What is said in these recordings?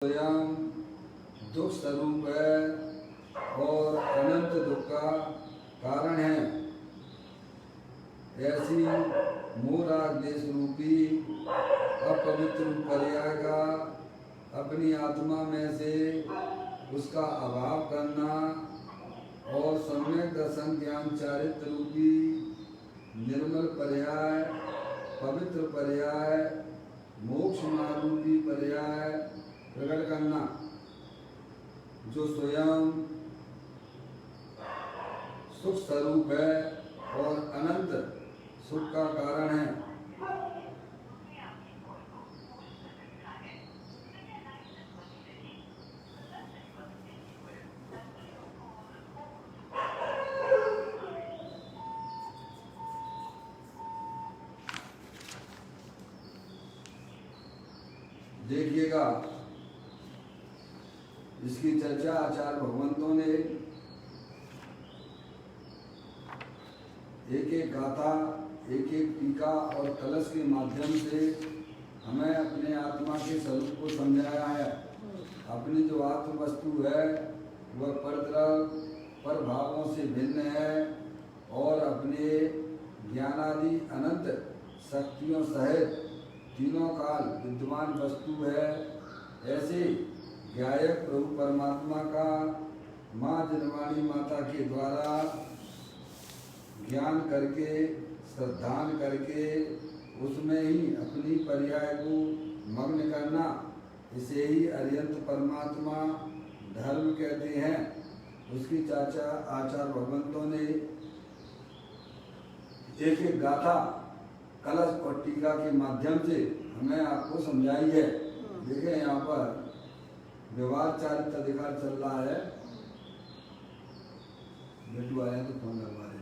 स्वयं दुख स्वरूप है और अनंत दुख का कारण है। ऐसी मोहराग देश रूपी अपवित्र पर्याय का अपनी आत्मा में से उसका अभाव करना और सम्यक दर्शन ज्ञान चारित्र रूपी निर्मल पर्याय, पवित्र पर्याय, मोक्ष मार्ग रूपी पर्याय प्रकट करना, जो स्वयं सुख स्वरूप है और अनंत सुख का कारण है। देखिएगा, इसकी चर्चा आचार्य भगवंतों ने एक एक गाथा, एक एक टीका और कलश के माध्यम से हमें अपने आत्मा के स्वरूप को समझाया है। अपनी जो आत्म वस्तु है वह परद्रव पर भावों से भिन्न है और अपने ज्ञानादि अनंत शक्तियों सहित तीनों काल विद्यमान वस्तु है। ऐसे ज्ञायक प्रभु परमात्मा का माँ जनवाणी माता के द्वारा ज्ञान करके, श्रद्धान करके उसमें ही अपनी पर्याय को मग्न करना, इसे ही अरियंत परमात्मा धर्म कहते हैं। उसकी चर्चा आचार्य भगवंतों ने एक एक गाथा, कलश और टीका के माध्यम से हमें आपको समझाई है। देखें, यहाँ पर व्यवहार चारित्र अधिकार चल रहा है। बेटू आया तो फोन लगवा रहे।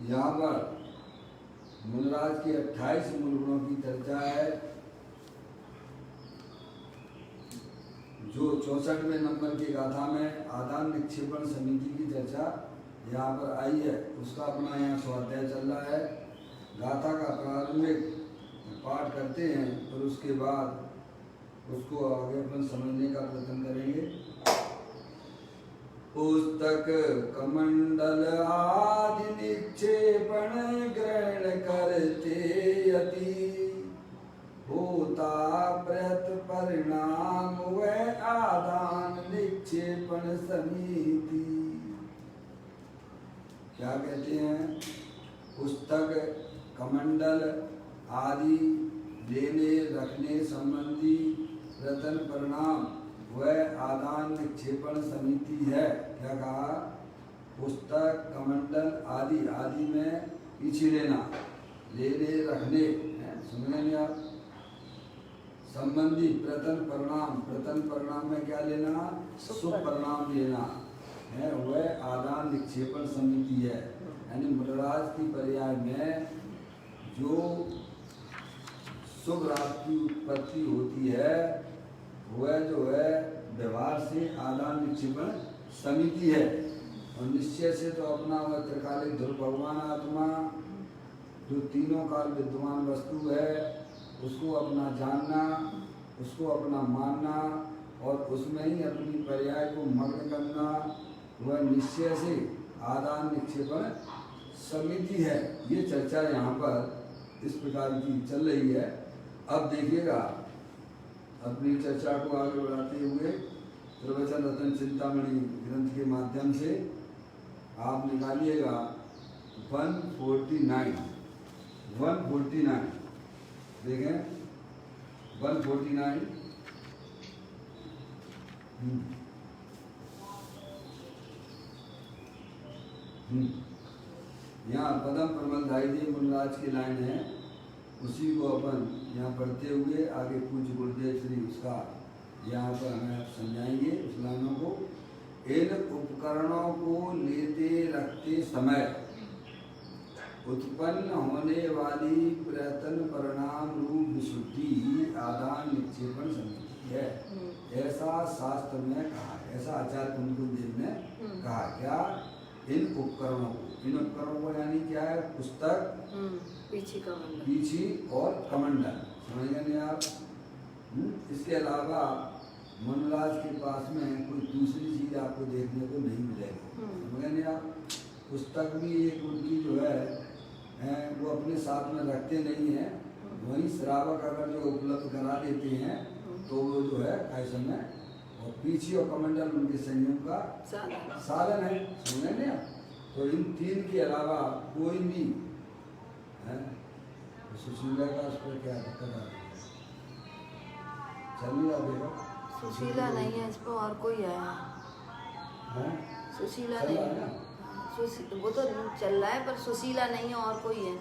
यहाँ पर मूलराज की 28 मूल गुणों की चर्चा है, जो 64वें नंबर की गाथा में आदान निक्षेपण समिति की चर्चा यहाँ पर आई है। उसका अपना यहाँ स्वाध्याय चल रहा है। गाथा का प्रारंभिक पाठ करते हैं और उसके बाद उसको आगे अपन समझने का प्रयत्न करेंगे। पुस्तक कमंडल आदि निक्षेपण ग्रहण करते यति होता प्रयत परिणाम वह आदान निक्षेपण समिति। क्या कहते हैं? पुस्तक कमंडल आदि लेने रखने संबंधी प्रतन परिणाम वह आदान निक्षेपण समिति है। क्या कहा? पुस्तक कमंडल आदि, आदि में पीछे लेना, लेने रखने, सुन लेंगे आप, संबंधी प्रतन परिणाम, प्रतन परिणाम में क्या लेना? सुख परिणाम लेना है, वह आदान निक्षेपण समिति है। यानी मूलराज की पर्याय में जो शुभ राग की उत्पत्ति होती है वह जो है व्यवहार से आदान निक्षेपण समिति है। और निश्चय से तो अपना वह त्रिकालिक ध्रुव भगवान आत्मा जो तीनों काल विद्यमान वस्तु है उसको अपना जानना, उसको अपना मानना और उसमें ही अपनी पर्याय को मग्न करना, वह निश्चय से आदान निक्षेपण समिति है। ये चर्चा यहाँ पर इस प्रकार की चल रही है। अब देखिएगा, अपनी चर्चा को आगे बढ़ाते हुए प्रवचन रतन चिंतामणि ग्रंथ के माध्यम से आप निकालिएगा 149 देखें 149। यहाँ पदम प्रबंधाई दी मूलराज की लाइन है, उसी को अपन यहाँ पढ़ते हुए आगे पूज्य गुरुदेव श्री उसका यहाँ पर हमें समझाएंगे उस लाइनों को। इन उपकरणों को लेते रखते समय उत्पन्न होने वाली प्रयत्न परिणाम रूप विशुद्धि आदान निक्षेपण समिति है, ऐसा शास्त्र में कहा है। ऐसा आचार्य कुंतलदेव ने कहा। क्या? इन उपकरणों को यानी क्या है? पुस्तक, पीछी और कमंडल, समझ गए नहीं आप? इसके अलावा मनोराज के पास में कोई दूसरी चीज आपको देखने को नहीं मिलेगी। समझ गए नहीं आप? पुस्तक भी एक उनकी जो है वो अपने साथ में रखते नहीं है। वहीं श्रावक अगर जो उपलब्ध करा देते हैं तो वो जो है ऐसे में, और पीछे और कमंडल उनके संयोग का साधन है। समझ नहीं आप? तो इन तीन के अलावा कोई भी है सुशीला का उस पर क्या दिक्कत आ रही है? चल नहीं रहा देखो, सुशीला नहीं है इस पर, और कोई है? सुशीला नहीं है, वो तो चल रहा है पर सुशीला नहीं है, और कोई है?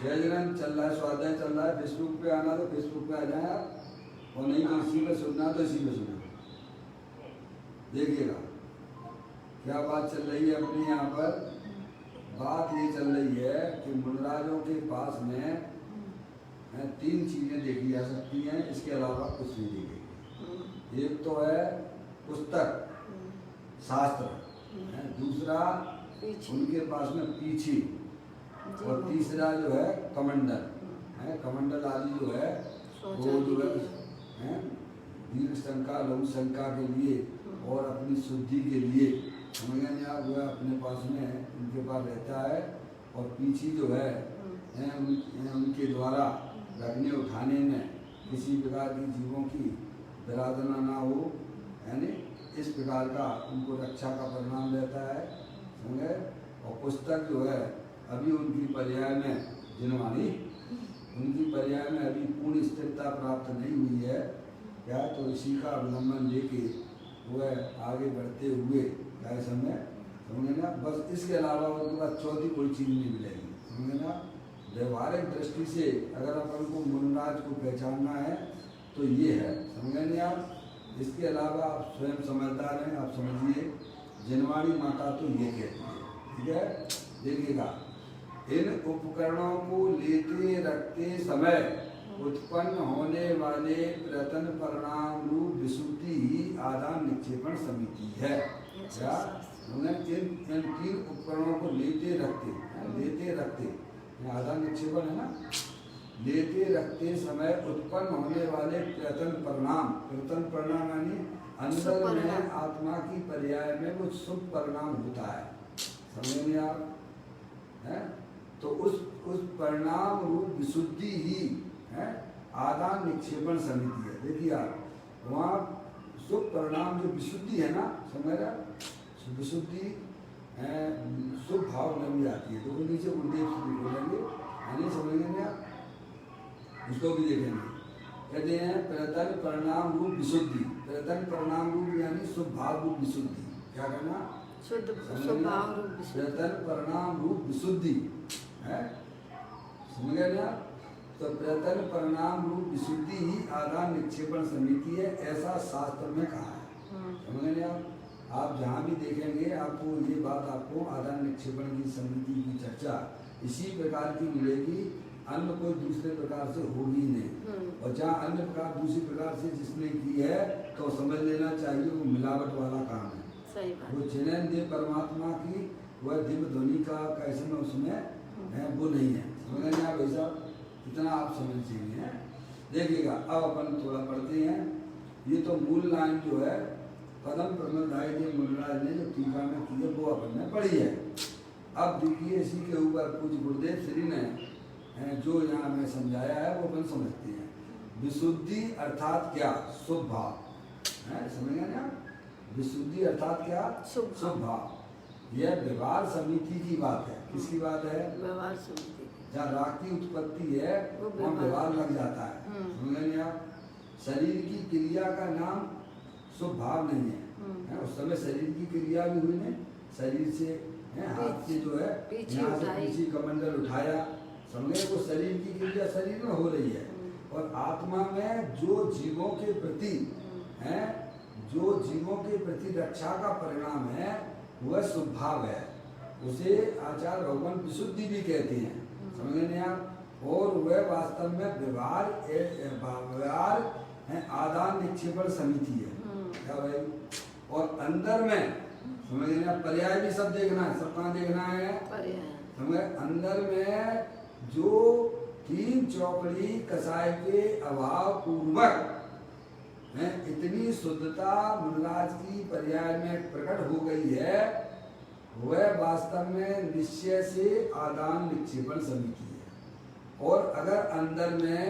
जय जगन चल रहा है, स्वाध्याय चल रहा है। फेसबुक पे आना तो फेसबुक पे आ जाए आप, और नहीं तो इसी पे सुनना तो इसी पे सुनना। देखिएगा क्या बात चल रही है अपनी यहाँ पर। बात ये चल रही है कि मुनराजों के पास में तीन चीजें देखी जा सकती हैं, इसके अलावा कुछ नहीं देखेगी। एक तो है पुस्तक शास्त्र, दूसरा उनके पास में पीछी, और तीसरा जो है कमंडल है। कमंडल आदि जो है वो जो है दीर्घ शंका लघु शंका के लिए और अपनी शुद्धि के लिए, समझ गए आप, वह अपने पास में उनके पास रहता है। और पीछी जो है उनके द्वारा रखने उठाने में किसी प्रकार की जीवों की विराधना ना हो, यानी इस प्रकार का उनको रक्षा का परिणाम रहता है। समझे? और पुस्तक जो है अभी उनकी पर्याय में जिनवानी, उनकी पर्याय में अभी पूर्ण स्थिरता प्राप्त नहीं हुई है क्या, तो इसी का अवलंबन लेके वह आगे बढ़ते हुए क्या समय, समझे ना। बस इसके अलावा उनके पास चौथी कोई चीज़ नहीं मिलेगी। समझे ना। व्यवहारिक दृष्टि से अगर अपन को मुनराज को पहचानना है तो ये है, समझे नहीं आप। इसके अलावा आप स्वयं समझदार हैं, आप समझिए जिनवाणी माता तो ये कहती है, ठीक है। देखिएगा, इन उपकरणों को लेते रखते समय उत्पन्न होने वाले प्रयत्न परिणाम रूप विशुद्धि ही आदान निक्षेपण समिति है। क्या इन तीन उपकरणों को लेते रखते आदान निक्षेपण है ना, लेते रखते समय उत्पन्न होने वाले प्रयत्न परिणाम यानी अंदर में आत्मा की पर्याय में कुछ शुभ परिणाम होता है। समझेंगे आप? है तो उस परिणाम रूप विशुद्धि ही है आदान निक्षेपण समिति है। देखिए आप, वहाँ शुभ परिणाम जो विशुद्धि है ना, समझ रहे, विशुद्धि शुभ भाव नहीं आती है, तो वो नीचे उल्टे बोलेंगे, यानी समझेंगे आप, उसको भी देखेंगे। कहते हैं प्रयत्न परिणाम रूप विशुद्धि, प्रयत्न परिणाम रूप यानी शुभ भाव रूप विशुद्धि। क्या करना? प्रयत्न परिणाम रूप विशुद्धि है, समझ गए ना। तो प्रयत्न परिणाम रूप विशुद्धि ही आदान निक्षेपण समिति है, ऐसा शास्त्र में कहा है। समझ गए आप? आप जहाँ भी देखेंगे आपको ये बात, आपको आदान निक्षेपण की समिति की चर्चा इसी प्रकार की मिलेगी, अन्य कोई दूसरे प्रकार से होगी नहीं। और जहाँ अन्य प्रकार दूसरी प्रकार से जिसने की है तो समझ लेना चाहिए वो मिलावट वाला काम है। सही बात। वो जिन्हें देव परमात्मा की वह दिव्य ध्वनि का कैसे में उसमें है वो नहीं है। समझ गए आप? ऐसा इतना आप समझ चाहिए। देखिएगा, अब अपन थोड़ा पढ़ते हैं। ये तो मूल लाइन जो है पदम प्रमदाय जी मुनराज ने जो टीका में की है वो अपन ने पढ़ी है। अब देखिए इसी के ऊपर पूज्य गुरुदेव श्री ने जो यहाँ में समझाया है वो अपन समझते हैं। विशुद्धि अर्थात क्या? शुभ भाव है, समझेंगे ना। विशुद्धि अर्थात क्या? शुभ भाव। यह व्यवहार समिति की बात है। किसकी बात है? व्यवहार समिति। जहाँ राग की उत्पत्ति है वहाँ व्यवहार लग जाता है। समझेंगे आप? शरीर की क्रिया का नाम शुभ भाव नहीं है। उस समय शरीर की क्रिया भी हुई नहीं, शरीर से हाथ से जो है यहाँ से पीछे कमंडल उठाया, समझे, वो शरीर की क्रिया शरीर में हो रही है। और आत्मा में जो जीवों के प्रति है, जो जीवों के प्रति रक्षा का परिणाम है वह शुभ भाव है। उसे आचार्य भगवान विशुद्धि भी कहते हैं। समझ नहीं आप? और वह वास्तव में व्यवहार आदान निक्षेपण समिति है। क्या भाई? और अंदर में समझ लेना, पर्याय भी सब देखना है। सब कहाँ देखना है? समझे? अंदर में जो तीन चौकड़ी कसाय के अभाव पूर्वक इतनी शुद्धता मुनिराज की पर्याय में प्रकट हो गई है, वह वास्तव में निश्चय से आदान निक्षेपण समिति है। और अगर अंदर में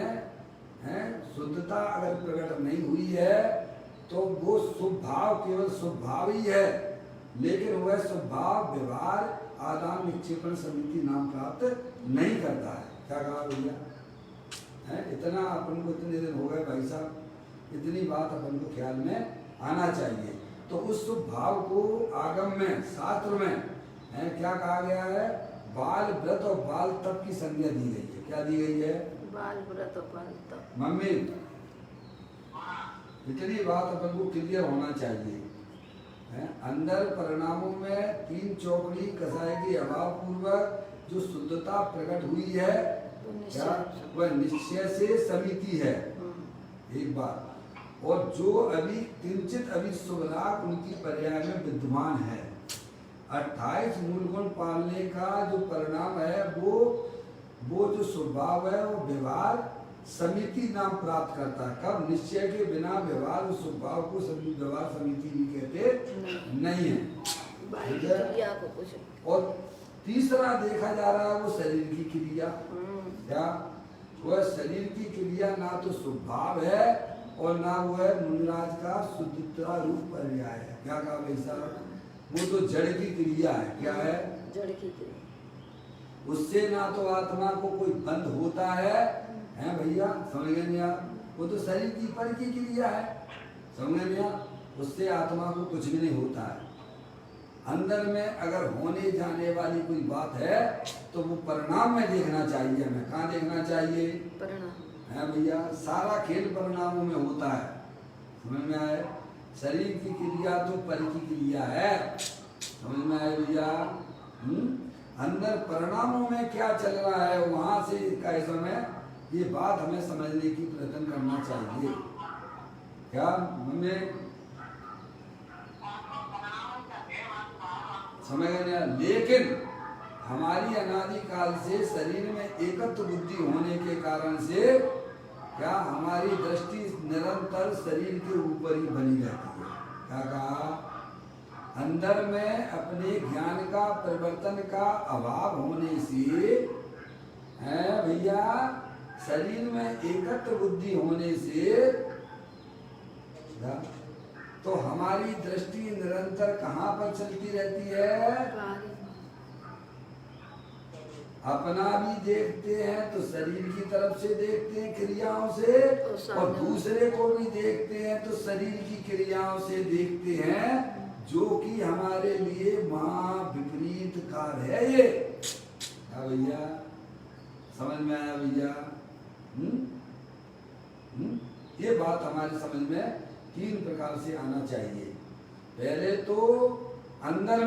शुद्धता अगर प्रकट नहीं हुई है तो वो शुभ भाव केवल शुभ भाव ही है, लेकिन वह शुभ भाव व्यवहार आदान निक्षेपण समिति नाम प्राप्त नहीं करता है। क्या कहा भैया? इतना अपन को इतने दिन हो गए भाई साहब, इतनी बात अपन को ख्याल में आना चाहिए। तो उस शुभ भाव को आगम में शास्त्र में क्या कहा गया है? बाल व्रत और बाल तप की संज्ञा दी गई है। क्या दी गई है? बाल व्रत और बाल तप। मम्मी इतनी बात अपन को क्लियर होना चाहिए। अंदर परिणामों में तीन चौकड़ी कसाय के अभाव पूर्वक जो शुद्धता प्रकट हुई है, क्या वह निश्चय से समिति है, एक बात। और जो अभी किंचित अभी शुभलाभ उनकी पर्याय में विद्यमान है। 28 मूल गुण पालने का जो परिणाम है वो जो स्वभाव है वो व्यवहार समिति नाम प्राप्त करता है। कब? निश्चय के बिना व्यवहार उस स्वभाव को व्यवहार समिति भी कहते नहीं है। और तीसरा देखा जा रहा है वो शरीर की क्रिया। क्या? वह शरीर की क्रिया ना तो स्वभाव है और ना वह मुनिराज का शुद्धता रूप पर्याय है। क्या कहा वैसा? वो तो जड़ की क्रिया है। क्या है? जड़ की क्रिया। उससे ना तो आत्मा को कोई बंध होता है भैया, समझ गए नहीं आप? वो तो शरीर की पर की क्रिया है, समझ गए नहीं आप? उससे आत्मा को कुछ भी नहीं होता है। अंदर में अगर होने जाने वाली कोई बात है तो वो परिणाम में देखना चाहिए। हमें कहाँ देखना चाहिए? परिणाम है भैया। सारा खेल परिणामों में होता है, समझ में आए? शरीर की क्रिया तो पर की क्रिया है, समझ में आए भैया? अंदर परिणामों में क्या चल रहा है वहां से कैसे में ये बात हमें समझने की प्रयत्न करना चाहिए। क्या हमें समझ गए? लेकिन हमारी अनादिकाल से शरीर में एकत्व बुद्धि होने के कारण से क्या हमारी दृष्टि निरंतर शरीर के ऊपर ही बनी रहती है। क्या कहा? अंदर में अपने ज्ञान का परिवर्तन का अभाव होने से है भैया, शरीर में एकत्व बुद्धि होने से तो हमारी दृष्टि निरंतर कहाँ पर चलती रहती है? अपना भी देखते हैं तो शरीर की तरफ से देखते हैं क्रियाओं से, और दूसरे को भी देखते हैं तो शरीर की क्रियाओं से देखते हैं, जो कि हमारे लिए महा विपरीत कार्य है। ये भैया समझ में आया भैया? ये बात हमारी समझ में तीन प्रकार से आना चाहिए। पहले तो अंदर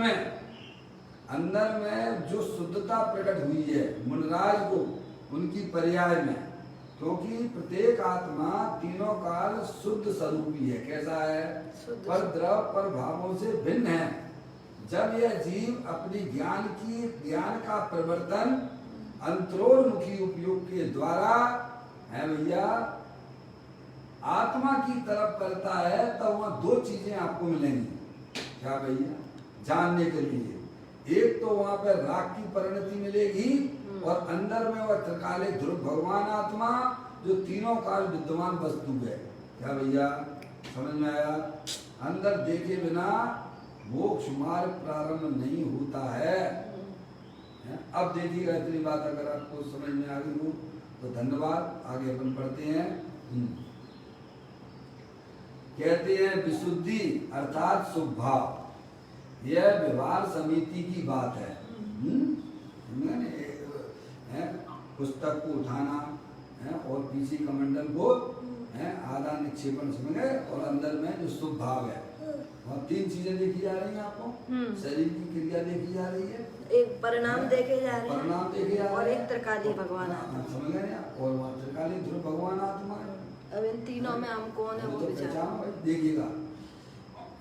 में जो शुद्धता प्रकट हुई है मुनिराज को उनकी पर्याय में, क्योंकि प्रत्येक आत्मा तीनों काल शुद्ध स्वरूपी है। कैसा है? पर द्रव पर भावों से भिन्न है। जब यह जीव अपनी ज्ञान का परिवर्तन अंतरोन्मुखी उपयोग के द्वारा है भैया आत्मा की तरफ करता है, तब वहाँ दो चीजें आपको मिलेंगी। क्या भैया? जानने के लिए एक तो वहाँ पर राग की परिणति मिलेगी, और अंदर में वह त्रिकाले ध्रुव भगवान आत्मा जो तीनों काल विद्यमान वस्तु है। क्या भैया समझ में आया? अंदर देखे बिना मोक्ष मार्ग प्रारंभ नहीं होता है। अब देखिएगा, इतनी बात अगर आपको समझ में आ गई हो तो धन्यवाद। आगे अपन पढ़ते हैं। कहते हैं विशुद्धि अर्थात शुभ भाव, यह व्यवहार समिति की बात है। पुस्तक को उठाना है और पीछे कमंडल को आदान निक्षेपण समझे, और अंदर में जो शुभ भाव है और तीन चीजें देखी जा रही हैं आपको। शरीर की क्रिया देखी जा रही है, एक परिणाम देखे जा रहे हैं, परिणाम देखे जा रहे हैं, और एक त्रिकाली भगवान आत्मा। समझ गए? और वहाँ त्रिकाली ध्रुव भगवान आत्मा है। अब इन तीनों में हम कौन है वो तो विचार देखिएगा,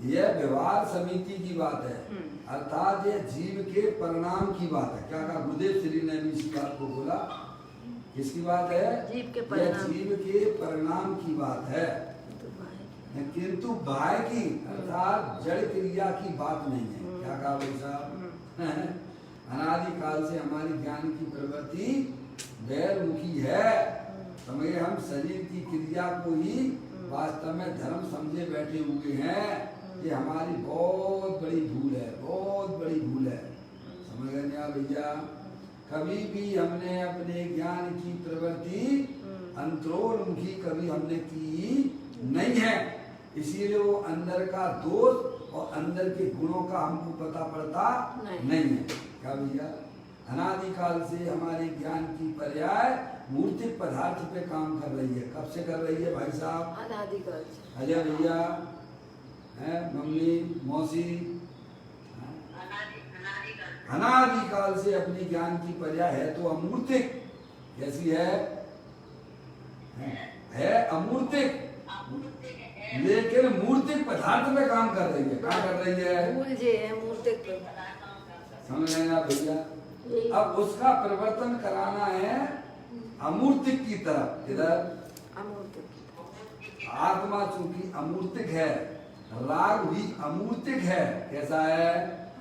यह व्यवहार समिति की बात है। अर्थात ये जीव के परिणाम की बात है। क्या कहा गुरुदेव श्री ने भी इस बात को बोला? किसकी बात है? जीव के यह परिणाम, जीव के परिणाम की बात है, किंतु बाह्य की अर्थात जड़ क्रिया की बात नहीं है। क्या कहा भाई साहब? अनादि काल से हमारी ज्ञान की प्रवृत्ति बैरमुखी है। समझे? हम शरीर की क्रिया को ही वास्तव में धर्म समझे बैठे हुए हैं। ये हमारी बहुत बड़ी भूल है, बहुत बड़ी भूल है। समझ गए ना भैया? कभी भी हमने अपने ज्ञान की प्रवृत्ति अंतरोन्मुखी कभी हमने की नहीं है। इसीलिए वो अंदर का दोष और अंदर के गुणों का हमको पता पड़ता नहीं है। क्या भैया? अनादिकाल से हमारे ज्ञान की पर्याय मूर्तिक पदार्थ पे काम कर रही है। कब से कर रही है भाई साहब? अनादिकाल से। अजय भैया है, मम्मी, मौसी, अनादिकाल से अपनी ज्ञान की पर्याय है तो अमूर्तिक। कैसी है? अमूर्तिक, लेकिन मूर्तिक पदार्थ में काम कर रही है। क्या कर रही है? मूल जे है मूर्तिक पे। समझ रहे हैं आप भैया? अब उसका परिवर्तन कराना है अमूर्तिक की तरफ। इधर अमूर्तिक, आत्मा चूंकि अमूर्तिक है, राग भी अमूर्तिक है। कैसा है?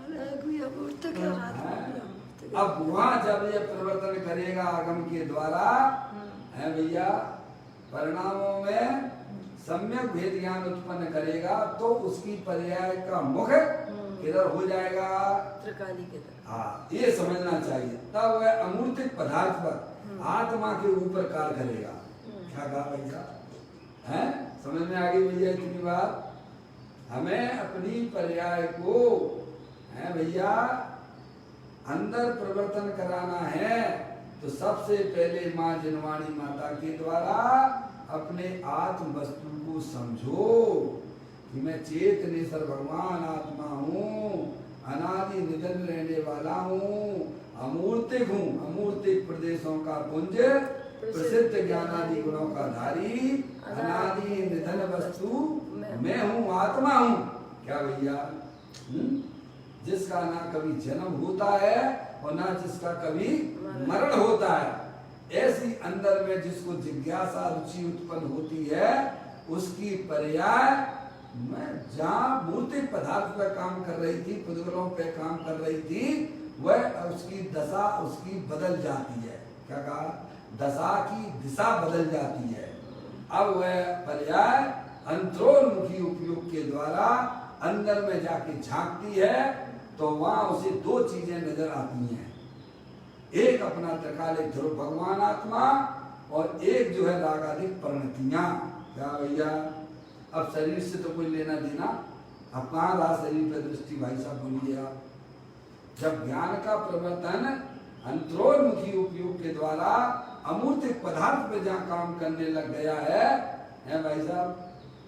राग भी अमूर्तिक है, राग भी अमूर्तिक है। अब वहां जब ये परिवर्तन करेगा आगम के द्वारा है भैया, परिणामों में सम्यक भेद ज्ञान उत्पन्न करेगा तो उसकी पर्याय का मुख किधर हो जाएगा? त्रिकाली के तरफ। हाँ, ये समझना चाहिए। तब वह अमूर्तिक पदार्थ पर आत्मा के ऊपर कार्य करेगा। क्या कहा भैया? है समझ में आ गई भैया? इतनी बात हमें अपनी पर्याय को है भैया अंदर परिवर्तन कराना है तो सबसे पहले माँ जिनवाणी माता के द्वारा अपने आत्म वस्तु को समझो कि मैं चेतनेश्वर भगवान आत्मा हूँ, अनादि निधन रहने वाला हूँ, अमूर्तिक हूँ, अमूर्तिक प्रदेशों का पुंज, प्रसिद्ध ज्ञानादि गुणों का धारी, अनादि निधन वस्तु मैं हूँ, आत्मा हूँ। क्या भैया? जिसका ना कभी जन्म होता है और ना जिसका कभी मरण होता है, ऐसी अंदर में जिसको जिज्ञासा रुचि उत्पन्न होती है उसकी पर्याय मैं जहाँ मूर्तिक पदार्थ पर काम कर रही थी, पुद्गलों पे काम कर रही थी, वह उसकी दशा उसकी बदल जाती है। क्या कहा? दशा की दिशा बदल जाती है। अब वह पर्याय अंतरोन्मुखी उपयोग के द्वारा अंदर में जाके झांकती है तो वहां उसे दो चीजें नजर आती हैं। एक अपना त्रिकालिक ध्रुव भगवान आत्मा और एक जो है रागादिक परिणतियां। क्या भैया? अब शरीर से तो कोई लेना देना, अब कहाँ रहा शरीर पे दृष्टि? भाई साहब बोलिए आप। जब ज्ञान का प्रवर्तन अंतरोन्मुखी उपयोग के द्वारा अमूर्तिक पदार्थ पे जहाँ काम करने लग गया है भाई साहब,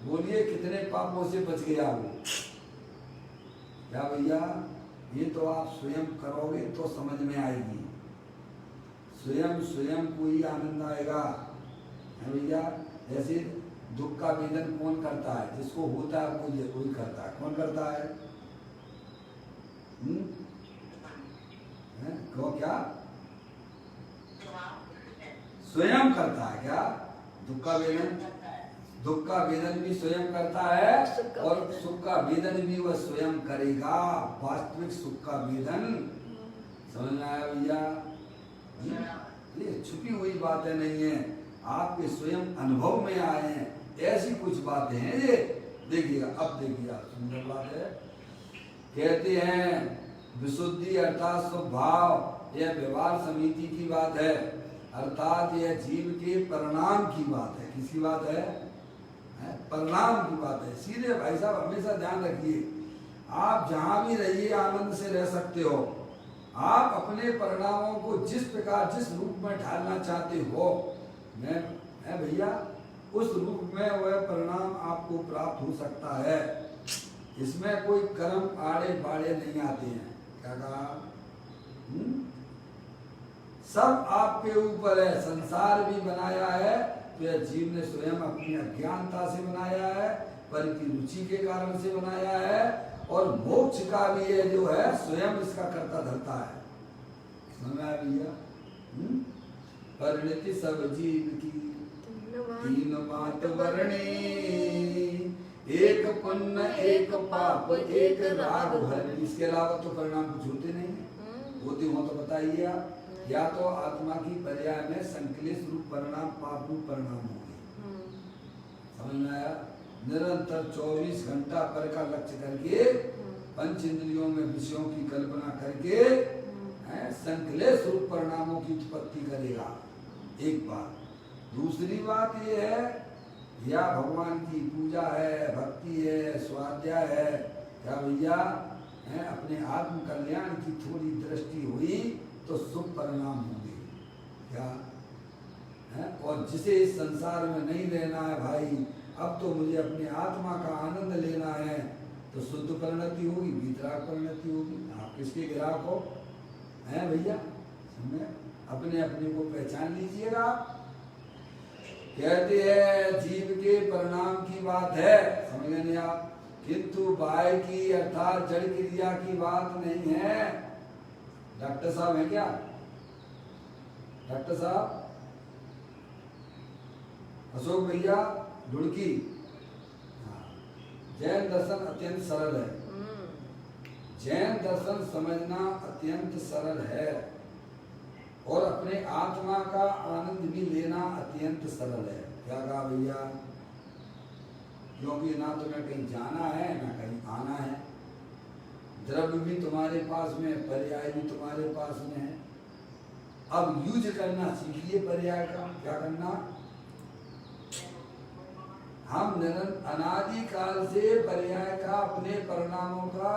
बोलिए कितने पापों से बच गया वो? क्या भैया? ये तो आप स्वयं करोगे तो समझ में आएगी। स्वयं को ही आनंद आएगा। है भैया? ऐसे दुख का वेदन कौन करता है? जिसको होता है कोई करता है। कौन करता है? कहो क्या? स्वयं करता है। क्या दुख का वेदन? दुख का वेदन भी स्वयं करता है और सुख का वेदन भी वह स्वयं करेगा। वास्तविक सुख का वेदन समझ में आया भैया? ये छुपी हुई बातें नहीं है, आपके स्वयं अनुभव में आए हैं। ऐसी कुछ बातें हैं ये। देखिएगा, अब देखिए आप, सुंदर बात है। कहते हैं विशुद्धि अर्थात स्वभाव, यह व्यवहार समिति की बात है, अर्थात यह जीव के परिणाम की बात है। किसकी बात है? परिणाम की बात है। सीधे भाई साहब हमेशा ध्यान रखिए, आप जहां भी रहिए आनंद से रह सकते हो। आप अपने परिणामों को जिस प्रकार जिस रूप में ढालना चाहते हो, मैं है भैया उस रूप में वह परिणाम आपको प्राप्त हो सकता है। इसमें कोई कर्म आड़े बाड़े नहीं आते हैं। क्या कहा? सब आपके ऊपर है। संसार भी बनाया है तो यह जीव ने स्वयं अपनी अज्ञानता से बनाया है, पर की रुचि के कारण से बनाया है, और मोक्ष का भी ये जो है स्वयं इसका कर्ता धरता है। समझ में आया भैया? परिणति सब जीव की तीन बात वर्णी, एक पुण्य एक पाप एक राग भरणी। इसके अलावा तो परिणाम कुछ होते नहीं है। होते हो तो बताइए आप। या तो आत्मा की पर्याय में संकलित रूप परिणाम पाप रूप परिणाम होंगे। समझ में आया? निरंतर 24 घंटा पर का लक्ष्य करके पंच इंद्रियों में विषयों की कल्पना करके संकलेश रूप परिणामों की उत्पत्ति करेगा। एक बात। दूसरी बात ये है, या भगवान की पूजा है, भक्ति है, स्वाध्याय है, क्या भैया अपने आत्म कल्याण की थोड़ी दृष्टि हुई तो शुभ परिणाम होंगे। क्या है? और जिसे इस संसार में नहीं रहना है भाई, अब तो मुझे अपने आत्मा का आनंद लेना है, तो शुद्ध परिणति होगी, वितराग परिणति होगी। आप किसके ग्राहक हो हैं भैया? अपने अपने को पहचान लीजिएगा। कहते हैं जीव के परिणाम की बात है, समझ नहीं आप, किंतु बाह्य की अर्थात जड़ क्रिया की बात नहीं है। डॉक्टर साहब है क्या? डॉक्टर साहब अशोक भैया ढुड़की। जैन दर्शन अत्यंत सरल है। जैन दर्शन समझना अत्यंत सरल है और अपने आत्मा का आनंद भी लेना अत्यंत सरल है। क्या कहा भैया? क्योंकि ना तुम्हें कहीं जाना है ना कहीं आना है। द्रव्य भी तुम्हारे पास में, पर्याय भी तुम्हारे पास में है। अब यूज करना सीखिए पर्याय का। क्या करना? हम अनादि काल से पर्याय का अपने परिणामों का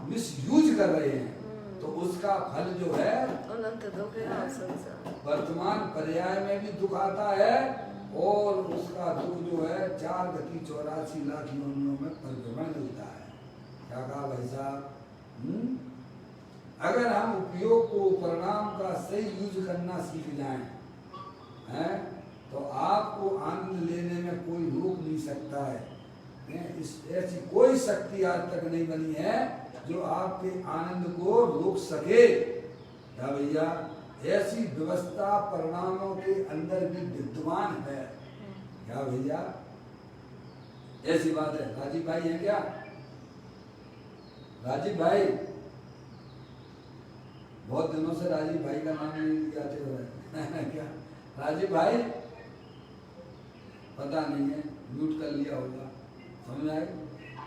मिसयूज कर रहे हैं, तो उसका फल जो है अनंत दुख है। वर्तमान पर्याय में भी दुख आता है और उसका दुख जो है 4 गति 84 लाख योनियों में परिभ्रमण मिलता है। क्या कहा भाई साहब? अगर हम उपयोग को परिणाम का सही यूज करना सीख जाएं, हैं, तो आपको आनंद लेने में कोई रोक नहीं सकता है। ऐसी कोई शक्ति आज तक नहीं बनी है जो आपके आनंद को रोक सके। क्या भैया? ऐसी व्यवस्था परिणामों के अंदर भी विद्यमान है। क्या भैया? ऐसी बात है। राजीव भाई है क्या? राजीव भाई, बहुत दिनों से राजीव भाई का नाम नहीं लियाते हो रहे क्या? राजीव भाई पता नहीं है, म्यूट कर लिया होगा। समझ आए?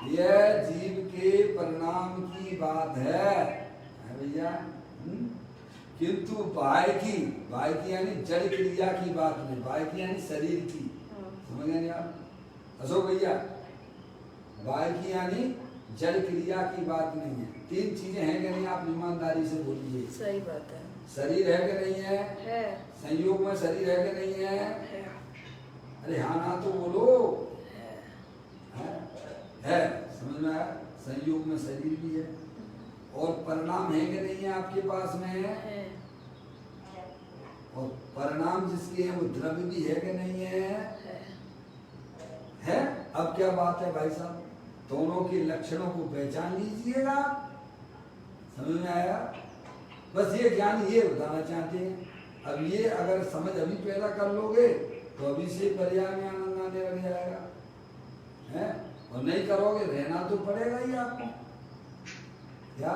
यह जीव के परिणाम की बात है भैया। किंतु बाह्य की यानी जड़ क्रिया की बात नहीं, बाह्य की यानी शरीर की। समझ गए आप अशोक भैया? बाह्य की यानी जड़ क्रिया की बात नहीं है। 3 चीजें हैं कि नहीं? आप ईमानदारी से बोलिए। सही बात है। शरीर है कि नहीं है? है। संयोग में शरीर है कि नहीं है? अरे हाँ ना तो बोलो। है। समझ में आया? संयोग में शरीर भी है और परिणाम है कि नहीं है आपके पास में? है। और परिणाम जिसके हैं वो द्रव्य भी है कि नहीं है? है। अब क्या बात है भाई साहब? दोनों के लक्षणों को पहचान लीजिएगा। समझ में आया? बस ये ज्ञान ये बताना चाहते हैं। अब ये अगर समझ अभी पैदा कर लोगे तो अभी से पर्याय में आनंद आने लग जाएगा, है? और नहीं करोगे रहना तो पड़ेगा ही आपको। क्या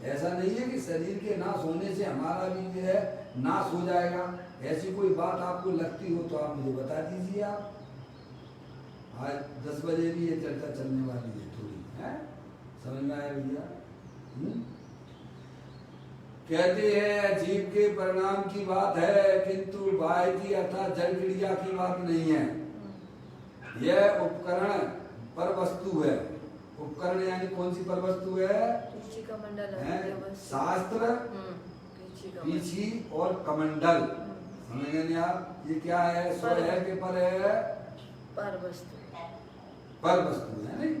ऐसा नहीं है कि शरीर के नाश होने से हमारा भी जो है नाश हो जाएगा? ऐसी कोई बात आपको लगती हो तो आप मुझे बता दीजिए। आप आज 10 बजे भी ये चर्चा चलने वाली है थोड़ी, है? समझ में आया भैया? कहते हैं जीव के परिणाम की बात है, किंतु बाह्य की अर्थात जड़ क्रिया की बात नहीं है। यह उपकरण पर वस्तु है। उपकरण यानी कौन सी पर वस्तु है? शास्त्र, पीछी और कमंडल। समझेंगे आप? ये क्या है? स्व है कि पर है? पर वस्तु। पर वस्तु है नहीं?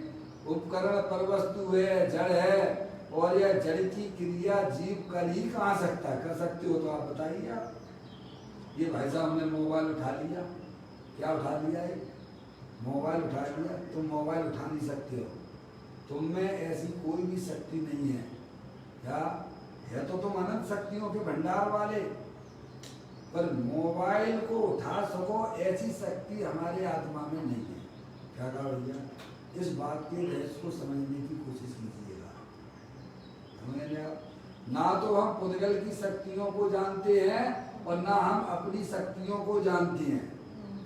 उपकरण पर वस्तु है, जड़ है। और यह जड़ की क्रिया जीव कर ही कहाँ सकता है? कर सकते हो तो आप बताइए। आप ये भाई साहब हमने मोबाइल उठा लिया। क्या उठा लिया? है मोबाइल उठा लिया। तुम मोबाइल उठा नहीं सकते हो। तुम में ऐसी कोई भी शक्ति नहीं है। क्या है? तो तुम अनंत शक्तियों के भंडार वाले, पर मोबाइल को उठा सको ऐसी शक्ति हमारे आत्मा में नहीं है। क्या कहा भैया? इस बात के रहस्य को समझने की कोशिश कीजिएगा। समझ लिया? ना तो हम पुद्गल की शक्तियों को जानते हैं और ना हम अपनी शक्तियों को जानते हैं।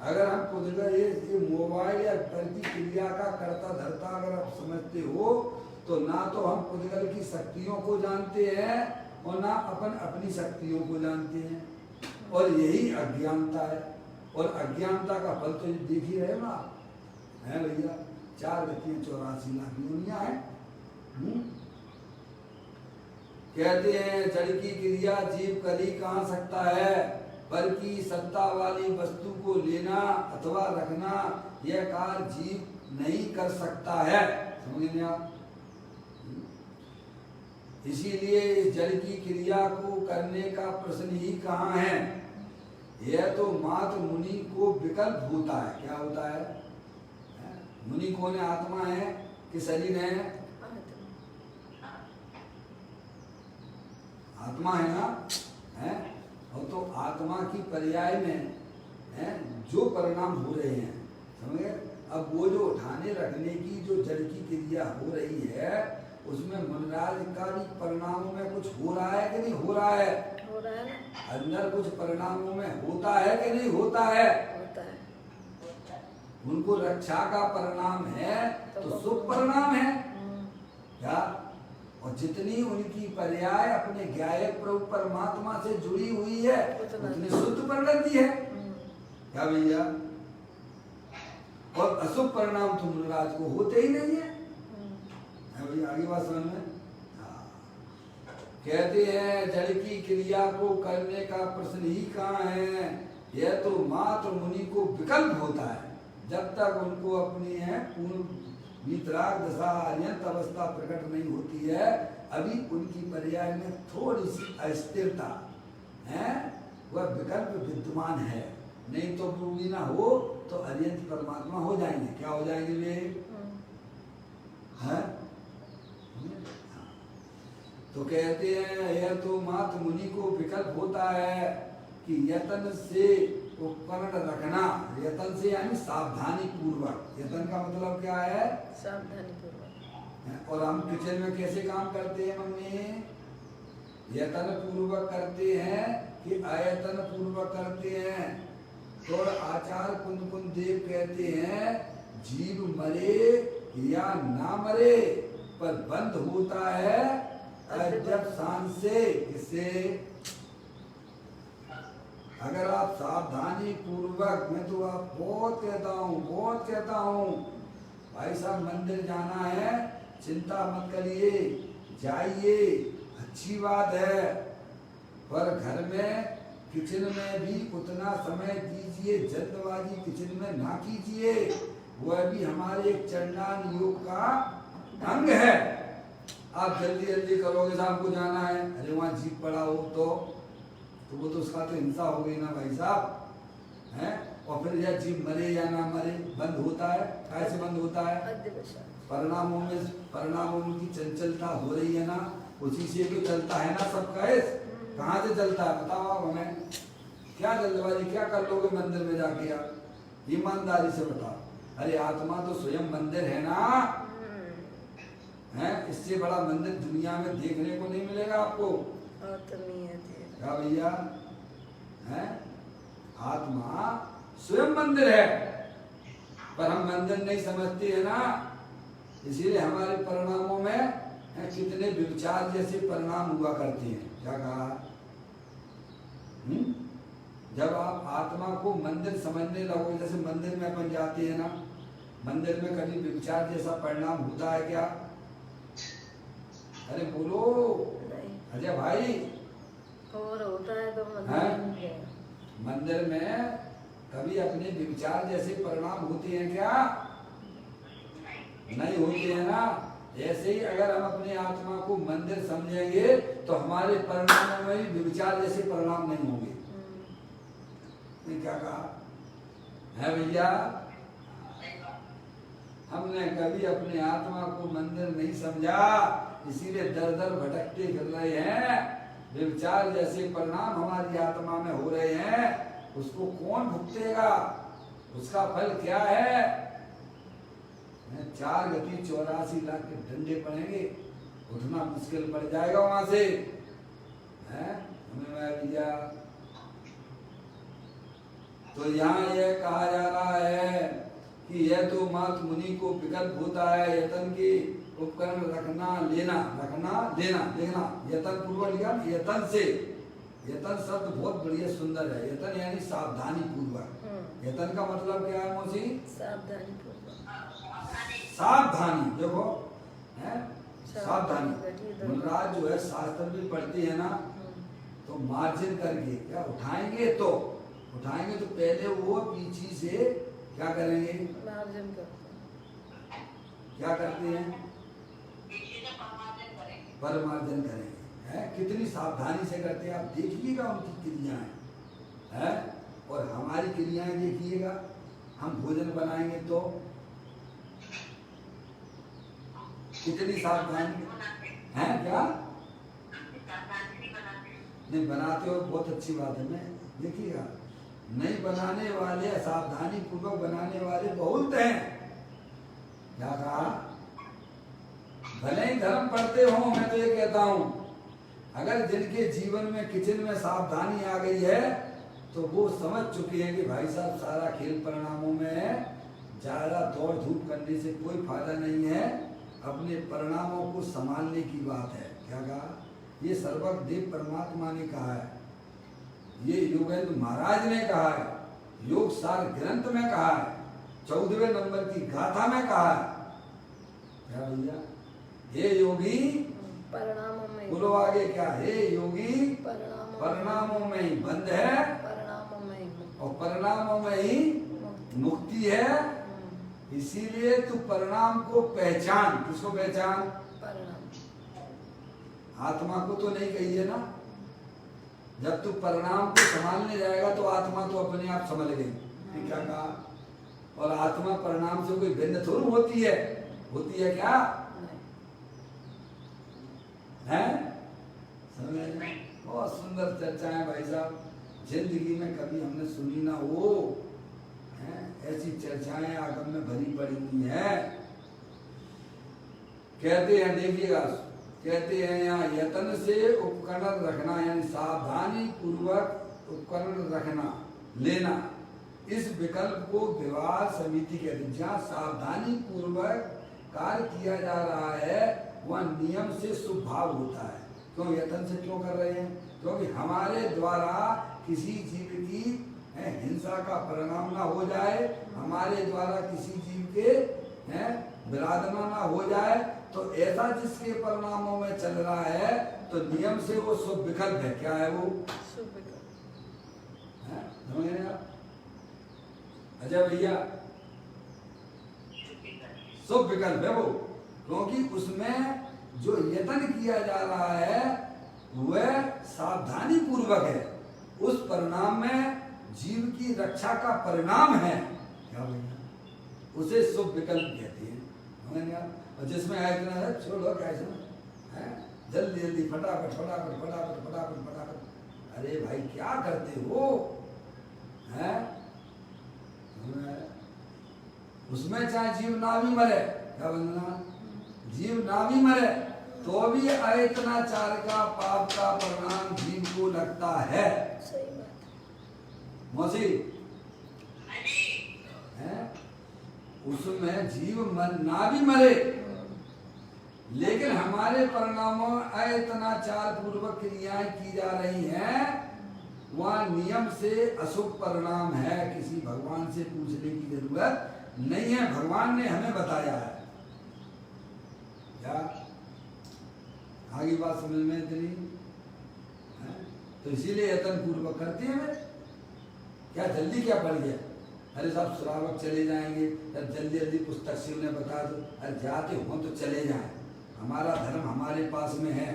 अगर हम पुद्गल ये मोबाइल या घर की क्रिया का कर्ता धर्ता अगर आप समझते हो, तो ना तो हम पुद्गल की शक्तियों को जानते हैं और ना अपन अपनी शक्तियों को जानते हैं, और यही अज्ञानता है। और अज्ञानता का फल तो देख ही रहे हो ना, है भैया? 4 गतियां 84 लाख योनियां हैं। कहते हैं जड़ की क्रिया जीव कर ही कहाँ सकता है, पर की सत्ता वाली वस्तु को लेना अथवा रखना यह कार्य जीव नहीं कर सकता है। समझ में आप? इसीलिए इस जड़ की क्रिया को करने का प्रश्न ही कहाँ है। यह तो मात्र मुनि को विकल्प होता है। क्या होता है? मुनि कौन है? आत्मा है कि शरीर है? आत्मा है ना, है? और तो आत्मा की पर्याय में है जो परिणाम हो रहे हैं, समझे? अब वो जो उठाने रखने की जो जड़ की क्रिया हो रही है, उसमें मनराज का भी परिणामों में कुछ हो रहा है कि नहीं हो रहा है? हो रहा है ना। अंदर कुछ परिणामों में होता है कि नहीं होता है? होता है। उनको रक्षा का परिणाम है तो शुभ परिणाम है। क्या? और जितनी उनकी पर्याय अपने ज्ञायक प्रभु परमात्मा से जुड़ी हुई है उतनी शुद्ध परिणति है। क्या भैया? और अशुभ परिणाम तो मनराज को होते ही नहीं है। भैया आगे बात समझ में? कहते हैं जड़ की क्रिया को करने का प्रश्न ही कहाँ है। यह तो मात्र मुनि को विकल्प होता है, जब तक उनको अपनी है पूर्ण वितराग दशा अनंत अवस्था प्रकट नहीं होती है, अभी उनकी पर्याय में थोड़ी सी अस्थिरता है, वह विकल्प विद्यमान है। नहीं तो पूरी ना हो तो अरियंत परमात्मा हो जाएंगे। क्या हो जाएंगे वे? हैं? तो कहते हैं यह तो मात्र मुनि को विकल्प होता है कि यतन से उपकरण रखना। यतन से यानी सावधानी पूर्वक। यतन का मतलब क्या है? सावधानी पूर्वक। और हम किचन में कैसे काम करते हैं मम्मी? यतन पूर्वक करते हैं कि आयतन पूर्वक करते हैं? तो आचार्य कुंद कुंद देव कहते हैं जीव मरे या ना मरे पर बंद होता है जब सांस से। किससे? अगर आप सावधानी पूर्वक, मैं तो आप बहुत कहता हूँ भाई साहब मंदिर जाना है, चिंता मत करिए, जाइए, अच्छी बात है, पर घर में किचन में भी उतना समय दीजिए, जल्दबाजी किचन में ना कीजिए। वह भी हमारे एक चंडाल योग का अंग है। आप जल्दी जल्दी करोगे, शाम को जाना है, अरे वहाँ जीप पड़ा हो तो वो तो उसका तो हिंसा हो गई ना भाई साहब, हैं? और फिर यह जीव मरे या ना मरे बंद होता है। कैसे बंद होता है? परिणामों की चंचलता हो रही है ना, उसी से तो चलता है ना सब कैस। कहाँ से चलता है बताओ आप हमें? क्या जल्दबाजी क्या कर लोगे मंदिर में जाके? आप ईमानदारी से बताओ। अरे आत्मा तो स्वयं मंदिर है ना, है? इससे बड़ा मंदिर दुनिया में देखने को नहीं मिलेगा आपको। तो नहीं है क्या भैया? है? आत्मा स्वयं मंदिर है, पर हम मंदिर नहीं समझते है ना, इसीलिए हमारे परिणामों में कितने विचार जैसे परिणाम हुआ करते हैं। क्या कहा? जब आप आत्मा को मंदिर समझने लगो, जैसे मंदिर में अपन जाते हैं ना, मंदिर में कभी विचार जैसा परिणाम होता है क्या? अरे बोलो अजय भाई। और होता है तो मंदिर में कभी अपने विचार जैसे परिणाम होते हैं क्या? नहीं होते हैं ना। ऐसे ही अगर हम अपने आत्मा को मंदिर समझेंगे तो हमारे परिणामों में भी विचार जैसे परिणाम नहीं होंगे। क्या कहा है भैया? हमने कभी अपने आत्मा को मंदिर नहीं समझा, इसीलिए दर दर भटकते फिर रहे हैं। व्यभिचार जैसे परिणाम हमारी आत्मा में हो रहे हैं, उसको कौन भुगतेगा? उसका फल क्या है? 4 गति 84 लाख के डंडे पड़ेंगे, उठना मुश्किल पड़ जाएगा वहां से। हमें भैया तो यहाँ यह कहा जा रहा है कि यह तो मात मुनि को विकल्प होता है यतन के उपकरण रखना लेना, देखना यतन पूर्वक लिया, यतन से। यतन शब्द बहुत बढ़िया सुंदर है। यतन यानी सावधानी पूर्वक। यतन का मतलब क्या है मौसी? सावधानी पूर्वक। सावधानी, देखो है सावधानी। मुनराज जो है शास्त्र भी पढ़ते हैं ना, तो मार्जिन करके क्या उठाएंगे तो पहले वो पीछे से क्या करेंगे? मार्जिन करते हैं। क्या करते हैं? परमार्जन करेंगे। है कितनी सावधानी से करते हैं, आप देखिएगा उनकी क्रियाएं है, और हमारी क्रियाएं देखिएगा। हम भोजन बनाएंगे तो कितनी सावधानी है। क्या नहीं बनाते हो, बहुत अच्छी बात है। मैं देखिएगा, नहीं बनाने वाले, सावधानी पूर्वक बनाने वाले बहुत हैं। क्या कहा? भले ही धर्म पढ़ते हो, मैं तो ये कहता हूं, अगर जिनके जीवन में किचन में सावधानी आ गई है तो वो समझ चुके हैं कि भाई साहब सारा खेल परिणामों में है, ज्यादा दौड़ धूप करने से कोई फायदा नहीं है, अपने परिणामों को संभालने की बात है। क्या कहा? ये सर्वज्ञदेव परमात्मा ने कहा है, ये योगेंद्र महाराज ने कहा है, योग सार ग्रंथ में कहा है, 14वें नंबर की गाथा में कहा है। क्या भैया? हे योगी परिणामों में, बोलो आगे क्या? हे योगी परिणामों में ही बंध है, परिणामों में ही, और परिणामों में ही मुक्ति है। इसीलिए तू परिणाम को पहचान। किसको पहचान? परिणाम। आत्मा को तो नहीं कही है ना। जब तू परिणाम को संभालने जाएगा तो आत्मा तो अपने आप समझ गई। क्या कहा? और आत्मा परिणाम से कोई भिन्न थोड़ी होती है। होती है क्या? है? समझ? बहुत सुंदर चर्चा है भाई साहब, जिंदगी में कभी हमने सुनी ना हो। ऐसी चर्चाएं आगम में भरी पड़ी हुई है। कहते हैं, देखिएगा, कहते हैं यहाँ यतन से उपकरण रखना, यानी सावधानी पूर्वक उपकरण रखना लेना, इस विकल्प को विवाह समिति कहते हैं। जहाँ सावधानी पूर्वक कार्य किया जा रहा है वह नियम से शुभ भाव होता है। क्यों यतन से क्यों कर रहे हैं? क्योंकि हमारे द्वारा किसी जीव की हिंसा का परिणाम ना हो जाए, हमारे द्वारा किसी जीव के विराधना ना हो जाए, तो ऐसा जिसके परिणामों में चल रहा है तो नियम से वो शुभ विकल्प है। क्या है वो? शुभ विकल्प। समझ रहे आप? अजय भैया, शुभ विकल्प है वो, क्योंकि उसमें जो यत्न किया जा रहा है वह सावधानी पूर्वक है। उस परिणाम में जीव की रक्षा का परिणाम है। क्या भैया? उसे शुभ विकल्प कहते हैं। और जिसमें इतना है छोड़ो, कैसे है, जल्दी जल्दी फटाफट फटाफट फटाफट फटाफट फटाफट। अरे भाई क्या करते हो? है उसमें चाहे जीव ना भी मरे, क्या बनना, जीव ना भी मरे तो भी अयतनाचार का पाप का परिणाम जीव को लगता है। सही बात। मौसी है, उसमें जीव ना भी मरे, लेकिन हमारे परिणामों अयतनाचार पूर्वक क्रियाएं की जा रही हैं, वह नियम से अशुभ परिणाम है। किसी भगवान से पूछने की जरूरत नहीं है, भगवान ने हमें बताया है। क्या आगे बात समझ में इतनी है? तो इसीलिए यत्न पूर्वक करते हैं। क्या जल्दी क्या पड़ गया? अरे साहब श्रावक चले जाएंगे, जल्दी जल्दी पुस्तक से उन्हें बता दो। अरे जाते हो तो चले जाएं, हमारा धर्म हमारे पास में है,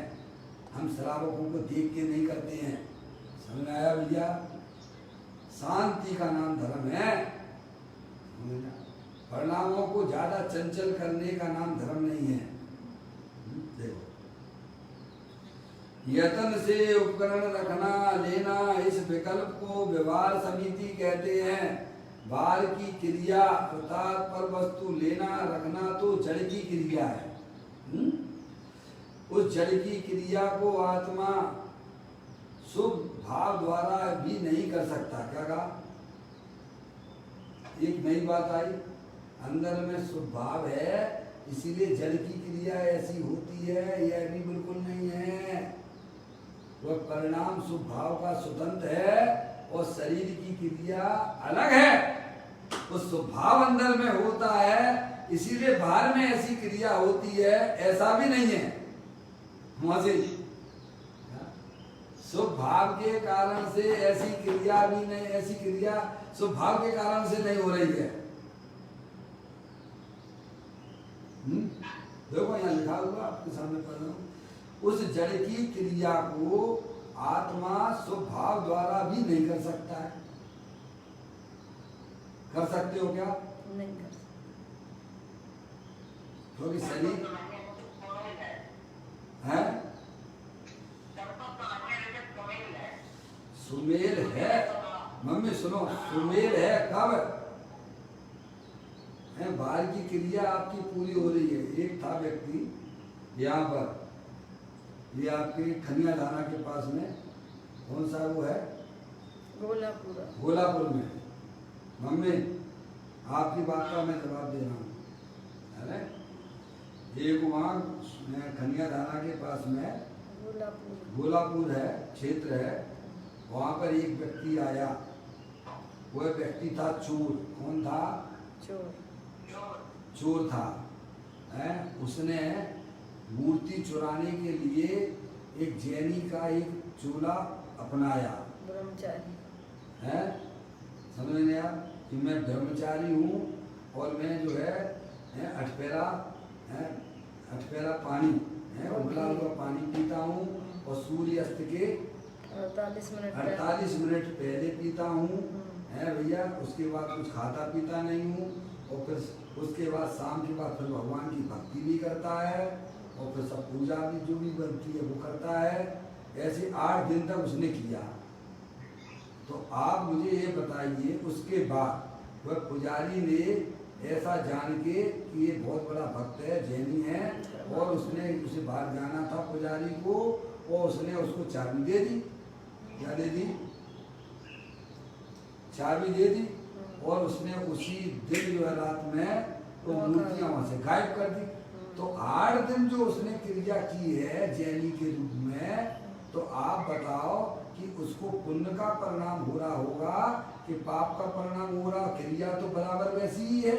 हम श्रावकों को देख के नहीं करते हैं। समझ में आया भैया? शांति का नाम धर्म है। परिणामों को ज्यादा चंचल करने का नाम धर्म नहीं है। देखो, यत्न से उपकरण रखना लेना, इस विकल्प को व्यवहार समिति कहते हैं। बाहर की क्रिया अर्थात पर वस्तु लेना रखना तो जड़ की क्रिया है। उस जड़ की क्रिया को आत्मा शुभ भाव द्वारा भी नहीं कर सकता। क्या कहा? एक नई बात आई, अंदर में शुभ भाव है इसीलिए जड़ की क्रिया ऐसी होती है, यह भी बिल्कुल नहीं है। वह परिणाम शुभ भाव का स्वतंत्र है और शरीर की क्रिया अलग है। उस शुभ भाव अंदर में होता है इसीलिए बाहर में ऐसी क्रिया होती है, ऐसा भी नहीं है। शुभ भाव के कारण से ऐसी क्रिया भी नहीं, ऐसी क्रिया शुभ भाव के कारण से नहीं हो रही है। देखो यहाँ लिखा हुआ आपके सामने पढ़ रहा हूं, उस जड़ की क्रिया को आत्मा शुभ भाव द्वारा भी नहीं कर सकता है। कर सकते हो क्या? नहीं कर सकते, क्योंकि शरीर है सुमेल है। मम्मी सुनो, सुमेल है कब है? बाहर की क्रिया आपकी पूरी हो रही है। एक था व्यक्ति यहाँ पर, ये आपके खनिया धारा के पास में, कौन सा वो है? गोलापुर में। मम्मी आपकी बात का मैं जवाब दे रहा हूँ। अरे एक वहाँ खनिया धारा के पास में गोलापुर है, क्षेत्र है, वहाँ पर एक व्यक्ति आया। वह व्यक्ति था चोर। कौन था? चोर था। उसने मूर्ति चुराने के लिए एक जैनी का एक चोला अपनाया। ब्रह्मचारी है, समझ नहीं आया कि मैं ब्रह्मचारी हूँ और मैं जो है अठपेरा पानी है, उबला हुआ पानी पीता हूँ और सूर्य अस्त के 48 मिनट पहले पीता हूँ है भैया। उसके बाद कुछ खाता पीता नहीं हूँ और फिर उसके बाद शाम के बाद फिर भगवान की भक्ति भी करता है और फिर सब पूजा भी जो भी बनती है वो करता है। ऐसे 8 दिन तक उसने किया। तो आप मुझे ये बताइए, उसके बाद वह पुजारी ने ऐसा जान के कि ये बहुत बड़ा भक्त है, जैनी है, और उसने उसे बाहर जाना था पुजारी को, और उसने उसको चाबी दे दी। क्या दे दी? चाबी दे दी। और उसने उसी दिन जो है रात में वो मूर्तियां वहां से गायब कर दी। तो 8 दिन जो उसने क्रिया की है जैनी के रूप में, तो आप बताओ कि उसको पुण्य का परिणाम हो रहा होगा कि पाप का परिणाम हो रहा? क्रिया तो बराबर वैसी ही है।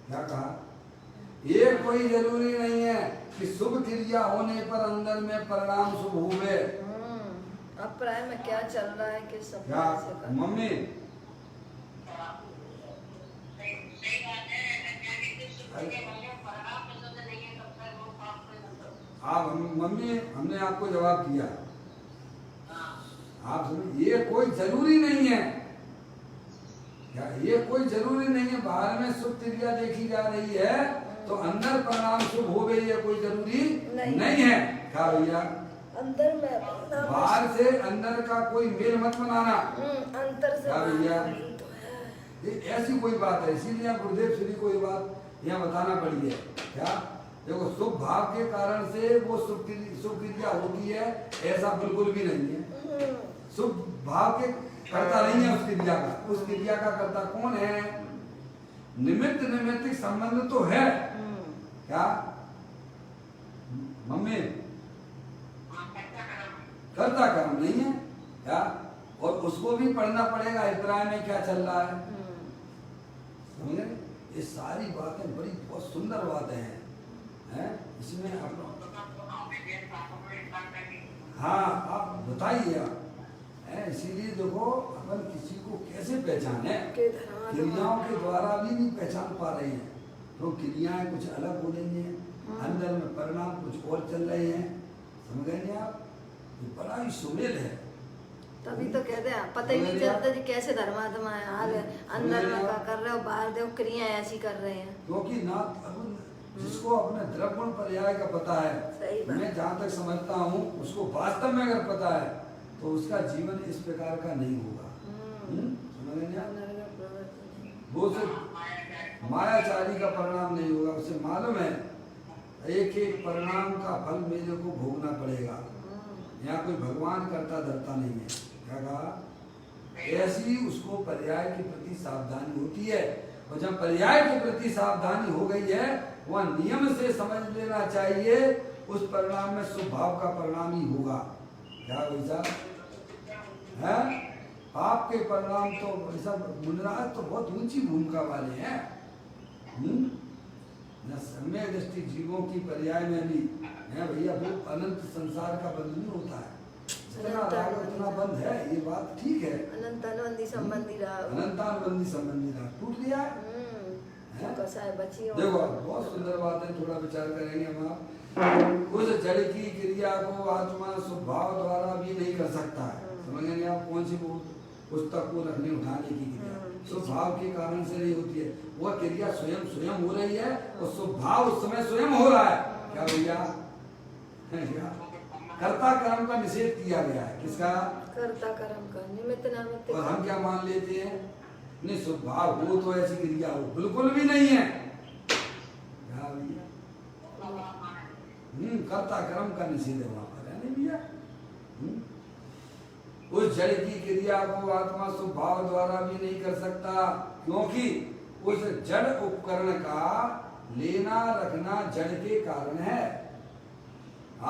क्या कहा? ये कोई जरूरी नहीं है कि शुभ क्रिया होने पर अंदर में परिणाम शुभ होवे। अब प्राय में क्या चल रहा है कि सब क्या मम्मी? आप मम्मी, हमने आपको जवाब दिया। आप समझ, ये कोई जरूरी नहीं है। क्या ये कोई जरूरी नहीं है? बाहर में शुभ क्रिया देखी जा रही है तो अंदर परिणाम शुभ हो गई है, कोई जरूरी नहीं है। क्या भैया? अंदर में बाहर से अंदर का कोई मेल मत बनाना। अंतर से क्या भैया? ये ऐसी कोई बात है, इसीलिए गुरुदेव श्री को ये बात यहाँ बताना पड़ी है। क्या देखो, शुभ भाव के कारण से वो शुभ क्रिया होती है, ऐसा बिल्कुल भी नहीं है। शुभ भाव के करता नहीं है उस क्रिया का। उस क्रिया का करता कौन है? निमित्त निमित्तिक संबंध तो है। क्या मम्मी? करता कर्म नहीं है। क्या? और उसको भी पढ़ना पड़ेगा अभिप्राय में क्या चल रहा है। समझे? ये सारी बातें बड़ी बहुत सुंदर बातें हैं। इसमें आप हाँ आप बताइए। इसीलिए देखो, अपन किसी को कैसे पहचाने? क्रियाओं के द्वारा भी नहीं पहचान पा रहे हैं। तो क्रियाएं कुछ अलग हो रही हैं, अंदर में परिणाम कुछ और चल रहे हैं। समझ गए आप? ये बड़ा ही सुमेल है। तभी तो कहते हैं पता ही नहीं चलता जी कैसे धर्मात्मा है, हाल अंदर में क्या कर रहे हो, बाहर देखो क्रिया ऐसी कर रहे हैं। क्योंकि ना जिसको अपने द्रव्य पर्याय का पता है, सही बात। मैं जहाँ तक समझता हूँ उसको वास्तव में अगर पता है तो उसका जीवन इस प्रकार का नहीं होगा। समझ रहे हैं? वो सिर्फ मायाचारी का परिणाम नहीं होगा, उसे मालूम है एक एक परिणाम का फल मेरे को भोगना पड़ेगा। यहाँ कोई भगवान करता धरता नहीं है। क्या कहा? ऐसी उसको पर्याय के प्रति सावधानी होती है, और जब पर्याय के प्रति सावधानी हो गई है वह नियम से समझ लेना चाहिए उस परिणाम में शुभ भाव का परिणाम ही होगा। क्या वैसा है? आपके परिणाम तो वैसा मुनिराज तो बहुत ऊंची भूमिका वाले हैं। सम्यक दृष्टि जीवों की पर्याय में भी है भैया, वो अनंत संसार का बंध नहीं होता है, जितना राग उतना बंध है, ये बात ठीक है। अनंतानुबंधी संबंधी राग, अनंतानुबंधी संबंधी राग टूट गया है। देखो बहुत सुंदर बात है, थोड़ा विचार करेंगे हम आप। उस जड़ की क्रिया को आत्मा स्वभाव द्वारा भी नहीं कर सकता है। समझेंगे आप? कौन सी पुस्तक को रखने उठाने की क्रिया स्वभाव के कारण से नहीं होती है, वह क्रिया स्वयं स्वयं हो रही है और स्वभाव उस समय स्वयं हो रहा है। क्या भैया? कर्ता कर्म का निषेध किया गया है। किसका? कर्ता कर्म का, निमित्त नामित्त। और हम क्या मान लेते हैं? नहीं, स्वभाव हो तो ऐसी क्रिया हो, बिल्कुल भी नहीं है। क्या भैया? कर्ता कर्म का निषेध है वहां पर, है नहीं भैया? उस जड़ की क्रिया को आत्मा स्वभाव द्वारा भी नहीं कर सकता, क्योंकि उस जड़ उपकरण का लेना रखना जड़ के कारण है।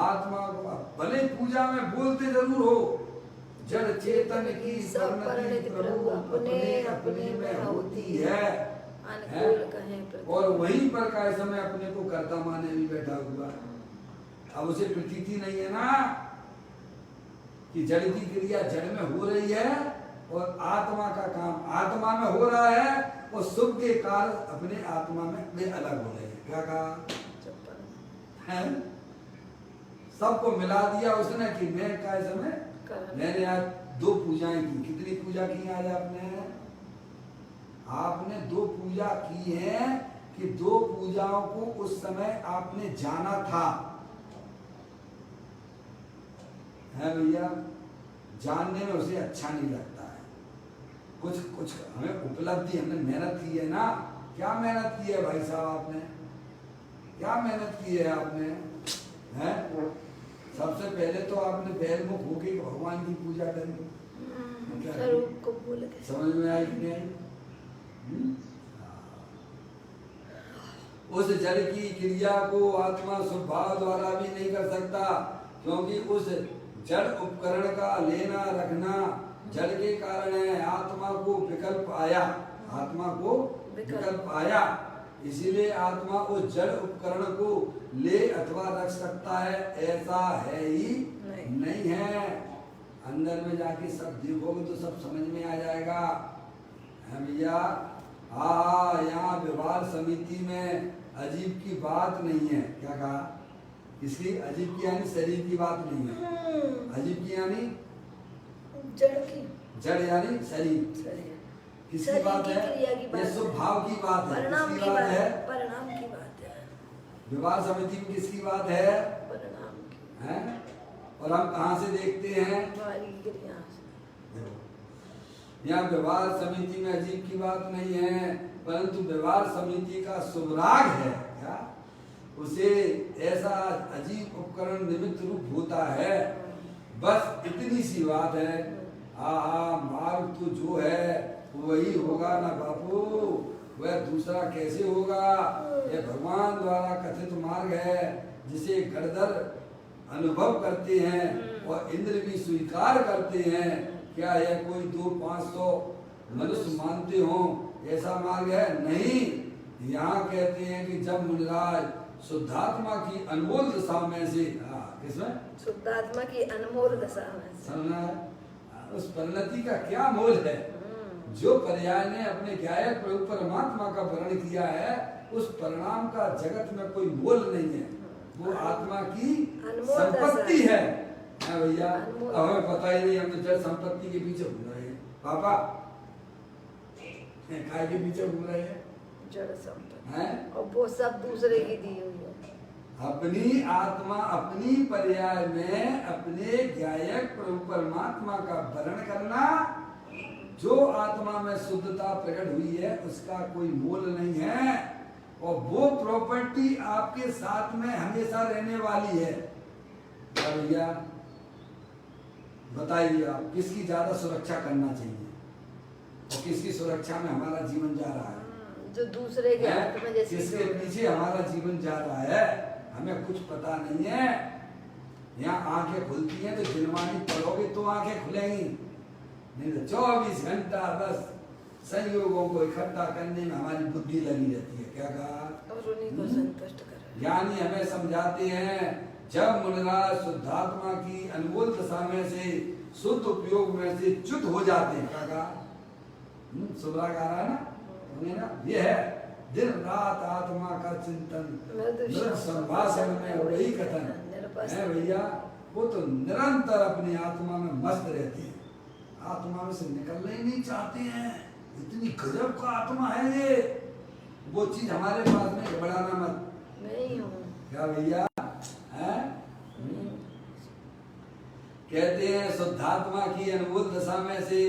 आत्मा को भले पूजा में बोलते जरूर हो, जड़ चेतन की सब परिणति प्रभु अपने अपने में होती है, और वहीं पर काय समय अपने को कर्ता माने भी बैठा हुआ। अब उसे प्रतीति नहीं है ना कि जड़ की क्रिया जड़ में हो रही है और आत्मा का काम आत्मा में हो रहा है, और शुभ के कार्य अपने आत्मा में वे अलग हो रहे हैं। क्या कहा है? सबको मिला दिया उसने कि मैं काय समय मैंने आज 2 पूजाएं की। कितनी पूजा की आज आपने? आपने 2 पूजा की है कि 2 पूजाओं को उस समय आपने जाना था, है भैया? जानने में उसे अच्छा नहीं लगता है। कुछ कुछ हमें उपलब्धि, हमने मेहनत की है ना। क्या मेहनत की है भाई साहब आपने? क्या मेहनत की है आपने? हैं? सबसे पहले तो आपने बैलमुख होके भगवान की पूजा करी। समझ में आई कि नहीं? उस जड़ की क्रिया को आत्मा स्वभाव द्वारा भी नहीं कर सकता, क्योंकि उस जड़ उपकरण का लेना रखना जड़ के कारण है। आत्मा को विकल्प आया, आत्मा को विकल्प आया, इसीलिए आत्मा उस जड़ उपकरण को ले अथवा रख सकता है, ऐसा है ही नहीं है। अंदर में जाके सब देखोगे तो सब समझ में आ जाएगा। है भैया? यहाँ विवाह समिति में अजीब की बात नहीं है। क्या कहा? इसकी अजीब की यानी शरीर की बात नहीं है, अजीब की यानी जड़ की, जड़ यानी शरीर। किसकी बात है? ये स्वभाव की बात है। किसकी बात है? परिणाम की बात है। विवाह समिति में किसकी बात है? परिणाम की है। और हम कहाँ से देखते हैं? यहाँ विवाह समिति में अजीब की बात नहीं है, परंतु विवाह समिति का शुभराग है। क्या? उसे ऐसा अजीब उपकरण निमित्त रूप होता है। बस इतनी सी बात है। मार्ग तो जो है वही होगा ना बापू, वह दूसरा कैसे होगा? यह भगवान द्वारा कथित मार्ग है, जिसे गणधर अनुभव करते हैं और इंद्र भी स्वीकार करते हैं। क्या यह कोई 200-500 मनुष्य मानते हो ऐसा मार्ग है? नहीं। यहाँ कहते हैं कि जब मुनिराज शुद्धात्मा की अनमोल दशा में से, किसमें? शुद्धात्मा की अनमोल दशा में, उस परिणति का क्या मोल है? जो पर्याय ने अपने गायक प्रभु परमात्मा का वर्णन किया है, उस परिणाम का जगत में कोई मोल नहीं है। वो आत्मा की संपत्ति है। है भैया। अब हमें पता ही नहीं, हम तो जड़ संपत्ति के पीछे घूम रहे हैं पापा, काय के पीछे घूम रहे हैं, जड़ संपत्ति हैं? और वो सब दूसरे की दी हुई है। अपनी आत्मा अपनी पर्याय में अपने ज्ञायक प्रभु परमात्मा का वर्ण करना। जो आत्मा में शुद्धता प्रकट हुई है उसका कोई मोल नहीं है, और वो प्रॉपर्टी आपके साथ में हमेशा रहने वाली है। क्या भैया बताइए, आप किसकी ज्यादा सुरक्षा करना चाहिए और किसकी सुरक्षा में हमारा जीवन जा रहा है? जो दूसरे के हाथ में, जैसे किसके पीछे हमारा जीवन जा रहा है हमें कुछ पता नहीं है। यहाँ आंखें खुलती हैं तो दिलवानी पढ़ोगे तो आंखें खुलेंगी, नहीं तो 24 घंटा बस संयोगों को इकट्ठा करने में हमारी बुद्धि लगी रहती है। क्या कहा? और उन्हीं को संतुष्ट करें। ज्ञानी हमें समझाते हैं, जब मुनिराज शुद्धात्मा की अनमोल दशा में से शुद्ध उपयोग में से च्युत हो जाते हैं। क्या कहा? सुबह गा रहा है ना, ये है दिन रात आत्मा का चिंतन, संभाषण में वही कथन है भैया। वो तो निरंतर अपनी आत्मा में मस्त रहते हैं, आत्मा में से निकलना ही नहीं चाहते हैं। इतनी गजब का आत्मा है ये, वो चीज हमारे पास में बढ़ाना मत। नहीं हूँ क्या भैया है? कहते हैं शुद्धात्मा की अनमोल दशा में से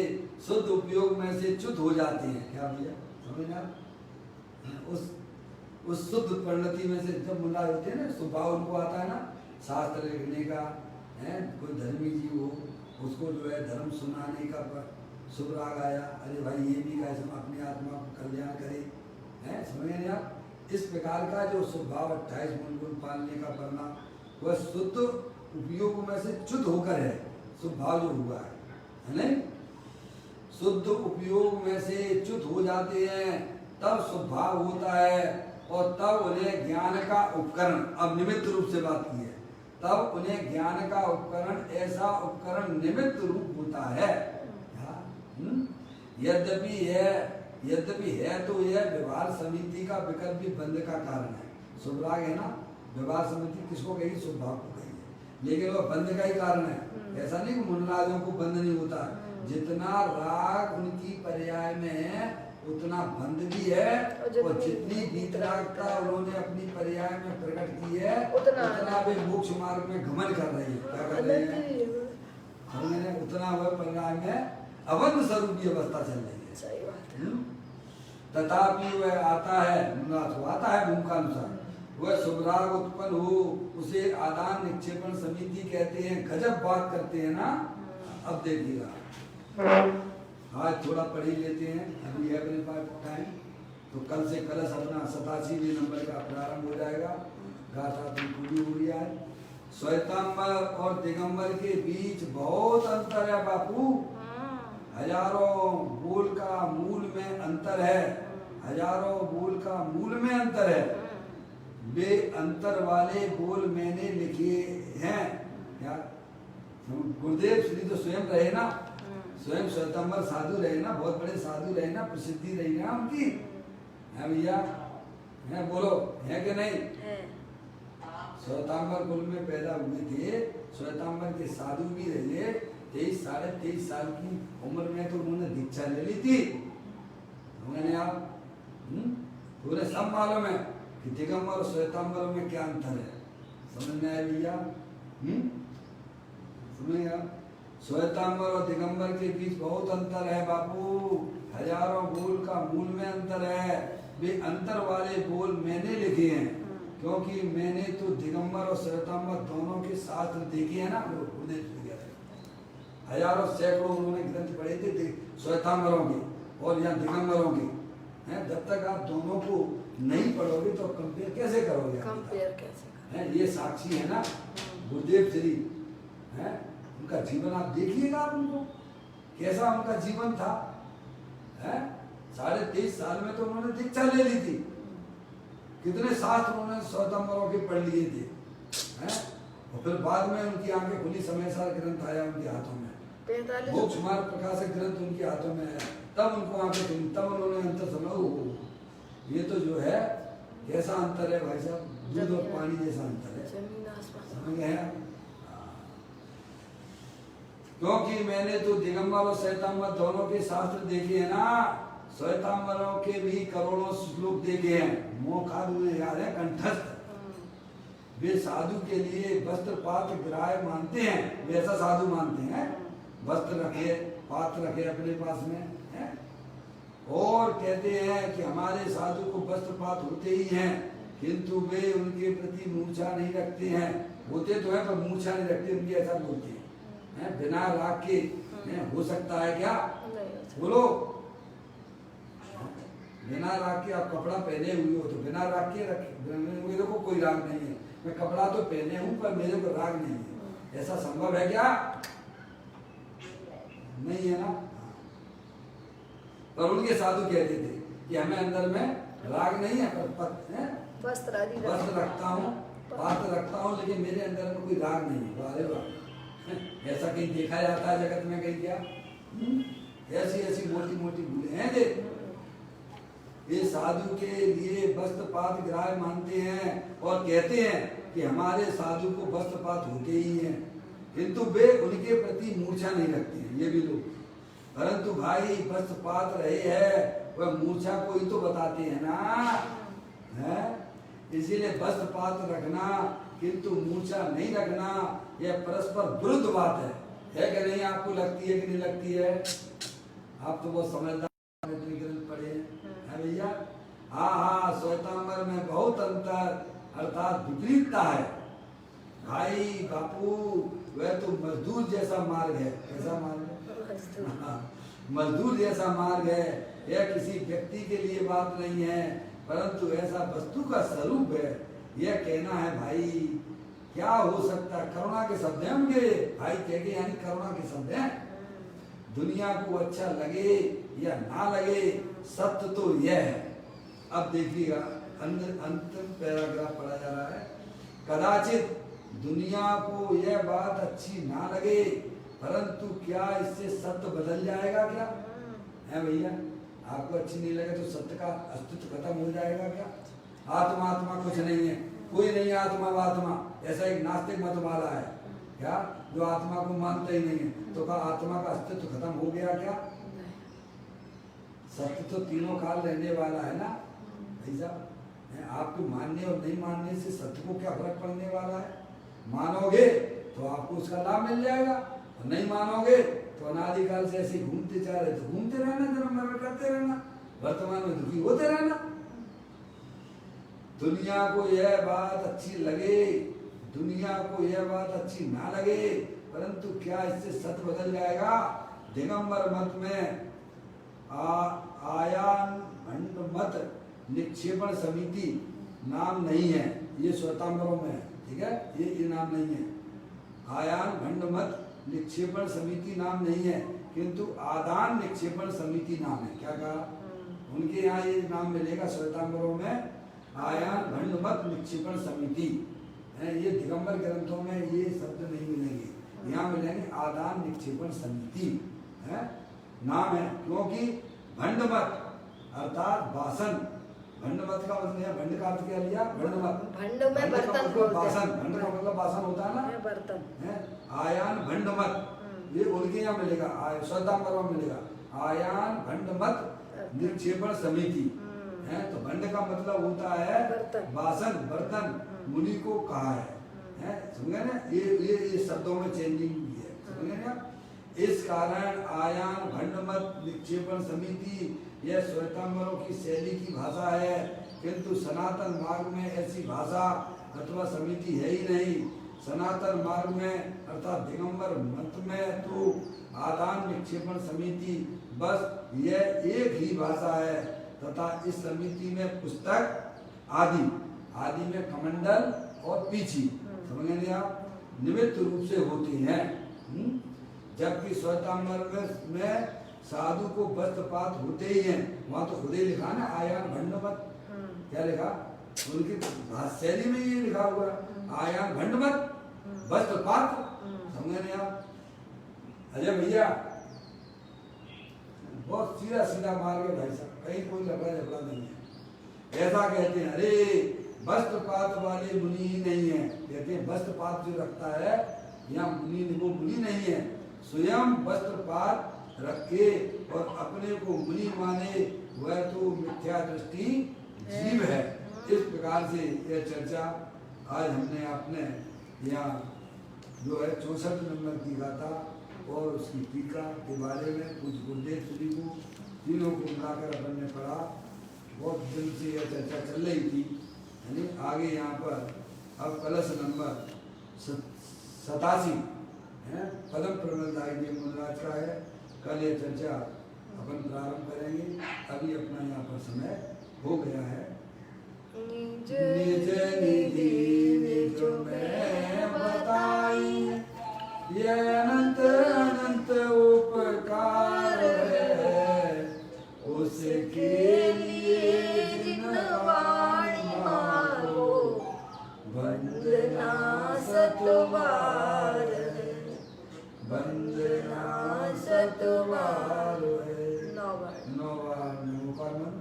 शुद्ध उपयोग में से च्युत हो जाते हैं। क्या भैया समझना? उस शुद्ध परिणति में से जब मुला होते हैं ना, स्वभाव उनको आता है ना शास्त्र लिखने का, है कोई धर्मी जी हो उसको जो है धर्म सुनाने का शुभ राग आया, अरे भाई ये भी कैसे अपनी आत्मा को कल्याण करे, है समझ नहीं आप? इस प्रकार का जो स्वभाव 28 गुण पालने का पढ़ना, वह शुद्ध उपयोग में से च्युत होकर है स्वभाव जो हुआ है नहीं? शुद्ध उपयोग में से च्युत हो जाते हैं तब स्वभाव होता है, और तब उन्हें ज्ञान का उपकरण, अब निमित्त रूप से बात की है, तब उन्हें ज्ञान का उपकरण, ऐसा उपकरण निमित्त रूप होता है। यद्यपि है तो यह व्यवहार समिति का विकल्प भी बंध का कारण है। शुभराग है ना, व्यवहार समिति किसको कही? स्वभाव को कही है, लेकिन वह बंध का ही कारण है। ऐसा नहीं कि मुनराजों को बंध नहीं होता, जितना राग उनकी पर्याय में है उतना बंध भी है, और जितनी वीतरागता उन्होंने अपनी पर्याय में प्रकट की है उतना वे मोक्ष मार्ग में घमंड कर रही है। क्या कर रहे हैं? उतना वह पर्याय में अबंध स्वरूप की अवस्था चल रही है। सही बात है। तथापि वह आता है, आता है भूमि का अनुसार, वह शुभराग उत्पन्न हो उसे आदान निक्षेपण समिति कहते हैं। गजब बात करते हैं ना। अब देखिएगा, आज थोड़ा पढ़ ही लेते हैं, अभी है अपने पास टाइम, तो कल से कलश अपना 87वें नंबर का प्रारंभ हो जाएगा। गाथा तो पूरी हो गया है। श्वेतांबर और दिगंबर के बीच बहुत अंतर है बापू, हजारों बोल का मूल में अंतर है, हजारों बोल का मूल में अंतर है। वे अंतर वाले बोल मैंने लिखे हैं। क्या गुरुदेव श्री तो स्वयं रहे ना, स्वयं श्वेतांबर साधु रहे ना, बहुत बड़े साधु रहे ना, प्रसिद्धि रही ना उनकी, है भैया? है बोलो, है कि नहीं? श्वेतांबर कुल में पैदा हुए थे, श्वेतांबर के साधु भी रहे। 23 साढ़े 23 साल की उम्र में तो उन्होंने दीक्षा ले ली थी। उन्होंने आप पूरे सब मालूम है कि दिगंबर और श्वेतांबर में क्या अंतर है, समझ में आया भैया? समझेगा? श्वेतांबर और दिगंबर के बीच बहुत अंतर है बापू, हजारों बोल का मूल में अंतर है। वे अंतर वाले बोल मैंने लिखे हैं, क्योंकि मैंने तो दिगंबर और श्वेतांबर दोनों के शास्त्र देखे हैं ना, हजारों सैकड़ों उन्होंने ग्रंथ पढ़े थे श्वेतांबरों के और या दिगंबरों के, हैं? जब तक आप दोनों को नहीं पढ़ोगे तो कंपेयर कैसे करोगे? कंपेयर कैसे हैं? ये साक्षी है ना गुरुदेव श्री, हैं? उनका जीवन आप देखिएगा, आप उनको कैसा उनका जीवन था, है? 23.5 साल में तो उन्होंने दीक्षा ले ली थी। कितने शास्त्र उन्होंने श्वेतांबरों के पढ़ लिए थे, हैं? और फिर बाद में उनकी आंखें खुली, समय सार ग्रंथ आया उनके हाथों में, मोक्ष मार्ग प्रकाशक ग्रंथ उनके हाथों में आया, तब उनको आंखें खुली, तब उन्होंने अंतर समझा। ये तो जो है कैसा अंतर है भाई साहब, दूध और पानी जैसा अंतर है, समझ गए? क्योंकि मैंने तो दिगंबर और श्वेतांबर दोनों के शास्त्र देखे हैं ना, श्वेतांबरों के भी करोड़ों श्लोक देखे हैं, मोखा याद है कंठस्थ। वे साधु के लिए वस्त्र पात्र ग्राह्य मानते हैं, वे ऐसा साधु मानते हैं, वस्त्र रखे पात्र रखे अपने पास में है? और कहते हैं कि हमारे साधु को वस्त्र पात्र होते ही हैं, किंतु वे उनके प्रति मूर्छा नहीं रखते हैं। होते तो है पर मूर्छा नहीं रखते, उनके ऐसा बोलते हैं बिना राग के। हो सकता है क्या? बोलो, बिना राग के आप कपड़ा पहने हुए हो तो बिना राग के रखे, मेरे को कोई राग नहीं है, मैं कपड़ा तो पहने हूं पर मेरे को राग नहीं है, ऐसा संभव है क्या? नहीं है ना। पर उनके साधु कहते थे कि हमें अंदर में राग नहीं है, पर वस्त्र रखता हूँ, पात्र रखता हूँ, लेकिन मेरे अंदर में कोई राग नहीं है। अरे वाह, ऐसा कहीं देखा जाता है जगत में कहीं क्या? ऐसी ऐसी मोटी मोटी भूलें हैं जे। ये साधु के लिए वस्त्र पात्र ग्राह्य मानते हैं और कहते हैं कि हमारे साधु को वस्त्र पात्र होते ही हैं, किंतु वे उनके प्रति मूर्छा नहीं रखते हैं, ये भी लोग। परंतु भाई वस्त्र पात्र रहे है वह मूर्छा को ही तो बताते हैं ना, है? इसीलिए वस्त्र पात्र रखना किंतु मूर्छा नहीं रखना, यह परस्पर विरुद्ध बात है कि नहीं? आपको लगती है कि नहीं लगती है? आप तो बहुत समझदार पढ़े हैं भैया। हाँ, श्वेतांबर में बहुत अंतर अर्थात विपरीतता है भाई बापू। वह तो मजदूर जैसा मार्ग है। कैसा मार्ग है? मजदूर जैसा मार्ग है। यह किसी व्यक्ति के लिए बात नहीं है, परंतु ऐसा वस्तु का स्वरूप है। यह कहना है भाई, क्या हो सकता है? करुणा के शब्द हैं उनके, भाई कह के यानी करुणा के शब्द हैं। दुनिया को अच्छा लगे या ना लगे, सत्य तो यह है। अब देखिएगा अंतिम पैराग्राफ पढ़ा जा रहा है। कदाचित दुनिया को यह बात अच्छी ना लगे, परंतु क्या इससे सत्य बदल जाएगा क्या? है भैया, आपको अच्छी नहीं लगे तो सत्य का अस्तित्व खत्म हो जाएगा क्या? आत्मा आत्मा कुछ नहीं है, कोई नहीं आत्मा आत्मा, ऐसा एक नास्तिक मत वाला है क्या, जो आत्मा को मानता ही नहीं है। तो क्या आत्मा का अस्तित्व खत्म हो गया क्या? सत्य तो तीनों काल रहने वाला है ना भाई साहब। आपको मानने और नहीं मानने से सत्य को क्या फर्क पड़ने वाला है? मानोगे तो आपको उसका लाभ मिल जाएगा, और नहीं मानोगे तो अनादिकाल से ऐसे घूमते जा रहे तो घूमते रहना, जन्म मरण करते रहना, वर्तमान में दुखी होते रहना। दुनिया को यह बात अच्छी लगे, दुनिया को यह बात अच्छी ना लगे, परंतु क्या इससे सत्य बदल जाएगा? दिगंबर मत में आयान भंड मत निक्षेपण समिति नाम नहीं है, ये श्वेतांबरों में है, ठीक है? ये नाम नहीं है। आयान भंड मत निक्षेपण समिति नाम नहीं है, किंतु आदान निक्षेपण समिति नाम है। क्या कहा? उनके यहाँ ये नाम मिलेगा श्वेतांबरों में, आयान भंड मत निक्षेपण समिति है। ये दिगंबर ग्रंथों में ये शब्द नहीं मिलेंगे, यहाँ मिलेंगे आदान निक्षेपण समिति है नाम है। क्योंकि भंड मत अर्थात वासन, भंड मत का मतलब है, भंड का अर्थ क्या लिया? भंड मत, भंड में बर्तन बोलते हैं। वासन, भंड का मतलब वासन होता है ना, बर्तन है। आयान भंड मत ये उनके यहाँ मिलेगा, श्वेतांबर में मिलेगा आयान भंड मत निक्षेपण समिति है। तो भंड का मतलब होता है वासन, बर्तन। मुनि को कहा है, समझे ना? ये शब्दों में चेंजिंग हुई है, समझे ना? इस कारण आयान भंड मत निक्षेपण समिति यह श्वेतांबरों की शैली की भाषा है, किंतु सनातन मार्ग में ऐसी भाषा अथवा समिति है ही नहीं। सनातन मार्ग में अर्थात दिगंबर मत में तो आदान निक्षेपण समिति बस यह एक ही भाषा है, तथा इस समिति में पुस्तक आदि में कमंडल और पीछी, समझेंगे आप, निमित्त रूप से होती हैं। जबकि श्वेतांबर में साधु को वस्त्रपात होते ही हैं। वहां तो खुद ही लिखा ना आयान भंड मत, क्या लिखा? उनकी शैली में ये लिखा हुआ आयान भंड मत वस्त्रपात, समझे आप? अजय भैया बहुत सीधा सीधा मार्ग है भाई साहब, कहीं कोई लफड़ा झगड़ा नहीं है। ऐसा कहते हैं, अरे वस्त्रपात वाले मुनि ही नहीं है, कहते हैं वस्त्रपात जो रखता है यहाँ मुनि, वो मुनि नहीं है, स्वयं वस्त्रपात रखे और अपने को मुनि माने वह तो मिथ्या दृष्टि जीव है। इस प्रकार से यह चर्चा आज हमने अपने यहाँ जो है 64 नंबर की गाथा और उसकी टीका के बारे में कुछ गुरुदेव श्री को तीनों को मिलाकर अपन ने पढ़ा। बहुत दिन से यह चर्चा चल रही थी। यानी आगे यहाँ पर अब कलश नंबर 87 है, पदम प्रबंधाई मुनराज का है। कल यह चर्चा अपन प्रारंभ करेंगे। अभी अपना यहाँ पर समय हो गया है। निज निज निधि निज में बताई, ये अनंत अनंत उपकार है, उसके लिए जिन वाणी मारो, वंदना सतवार है, वंदना सतवार है। 9 बार नमोकार मन।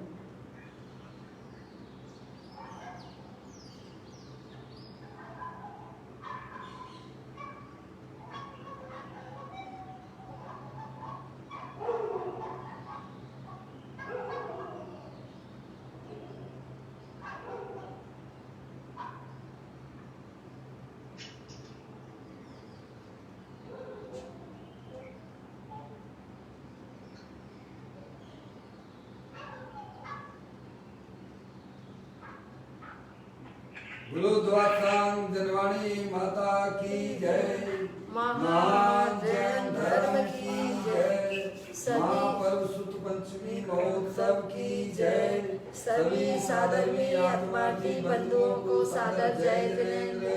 बोलो द्वारकांग जनवाणी माता की जय। महाजन धर्म की जय। महापर्व सुत पंचमी महोत्सव की जय। सभी साधर्मी आत्मार्थी बंधुओं को सादर जय जिनेन्द्र,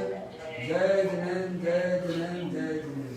जय जिनेन्द्र, जय जिनेन्द्र, जय जिनेन्द्र।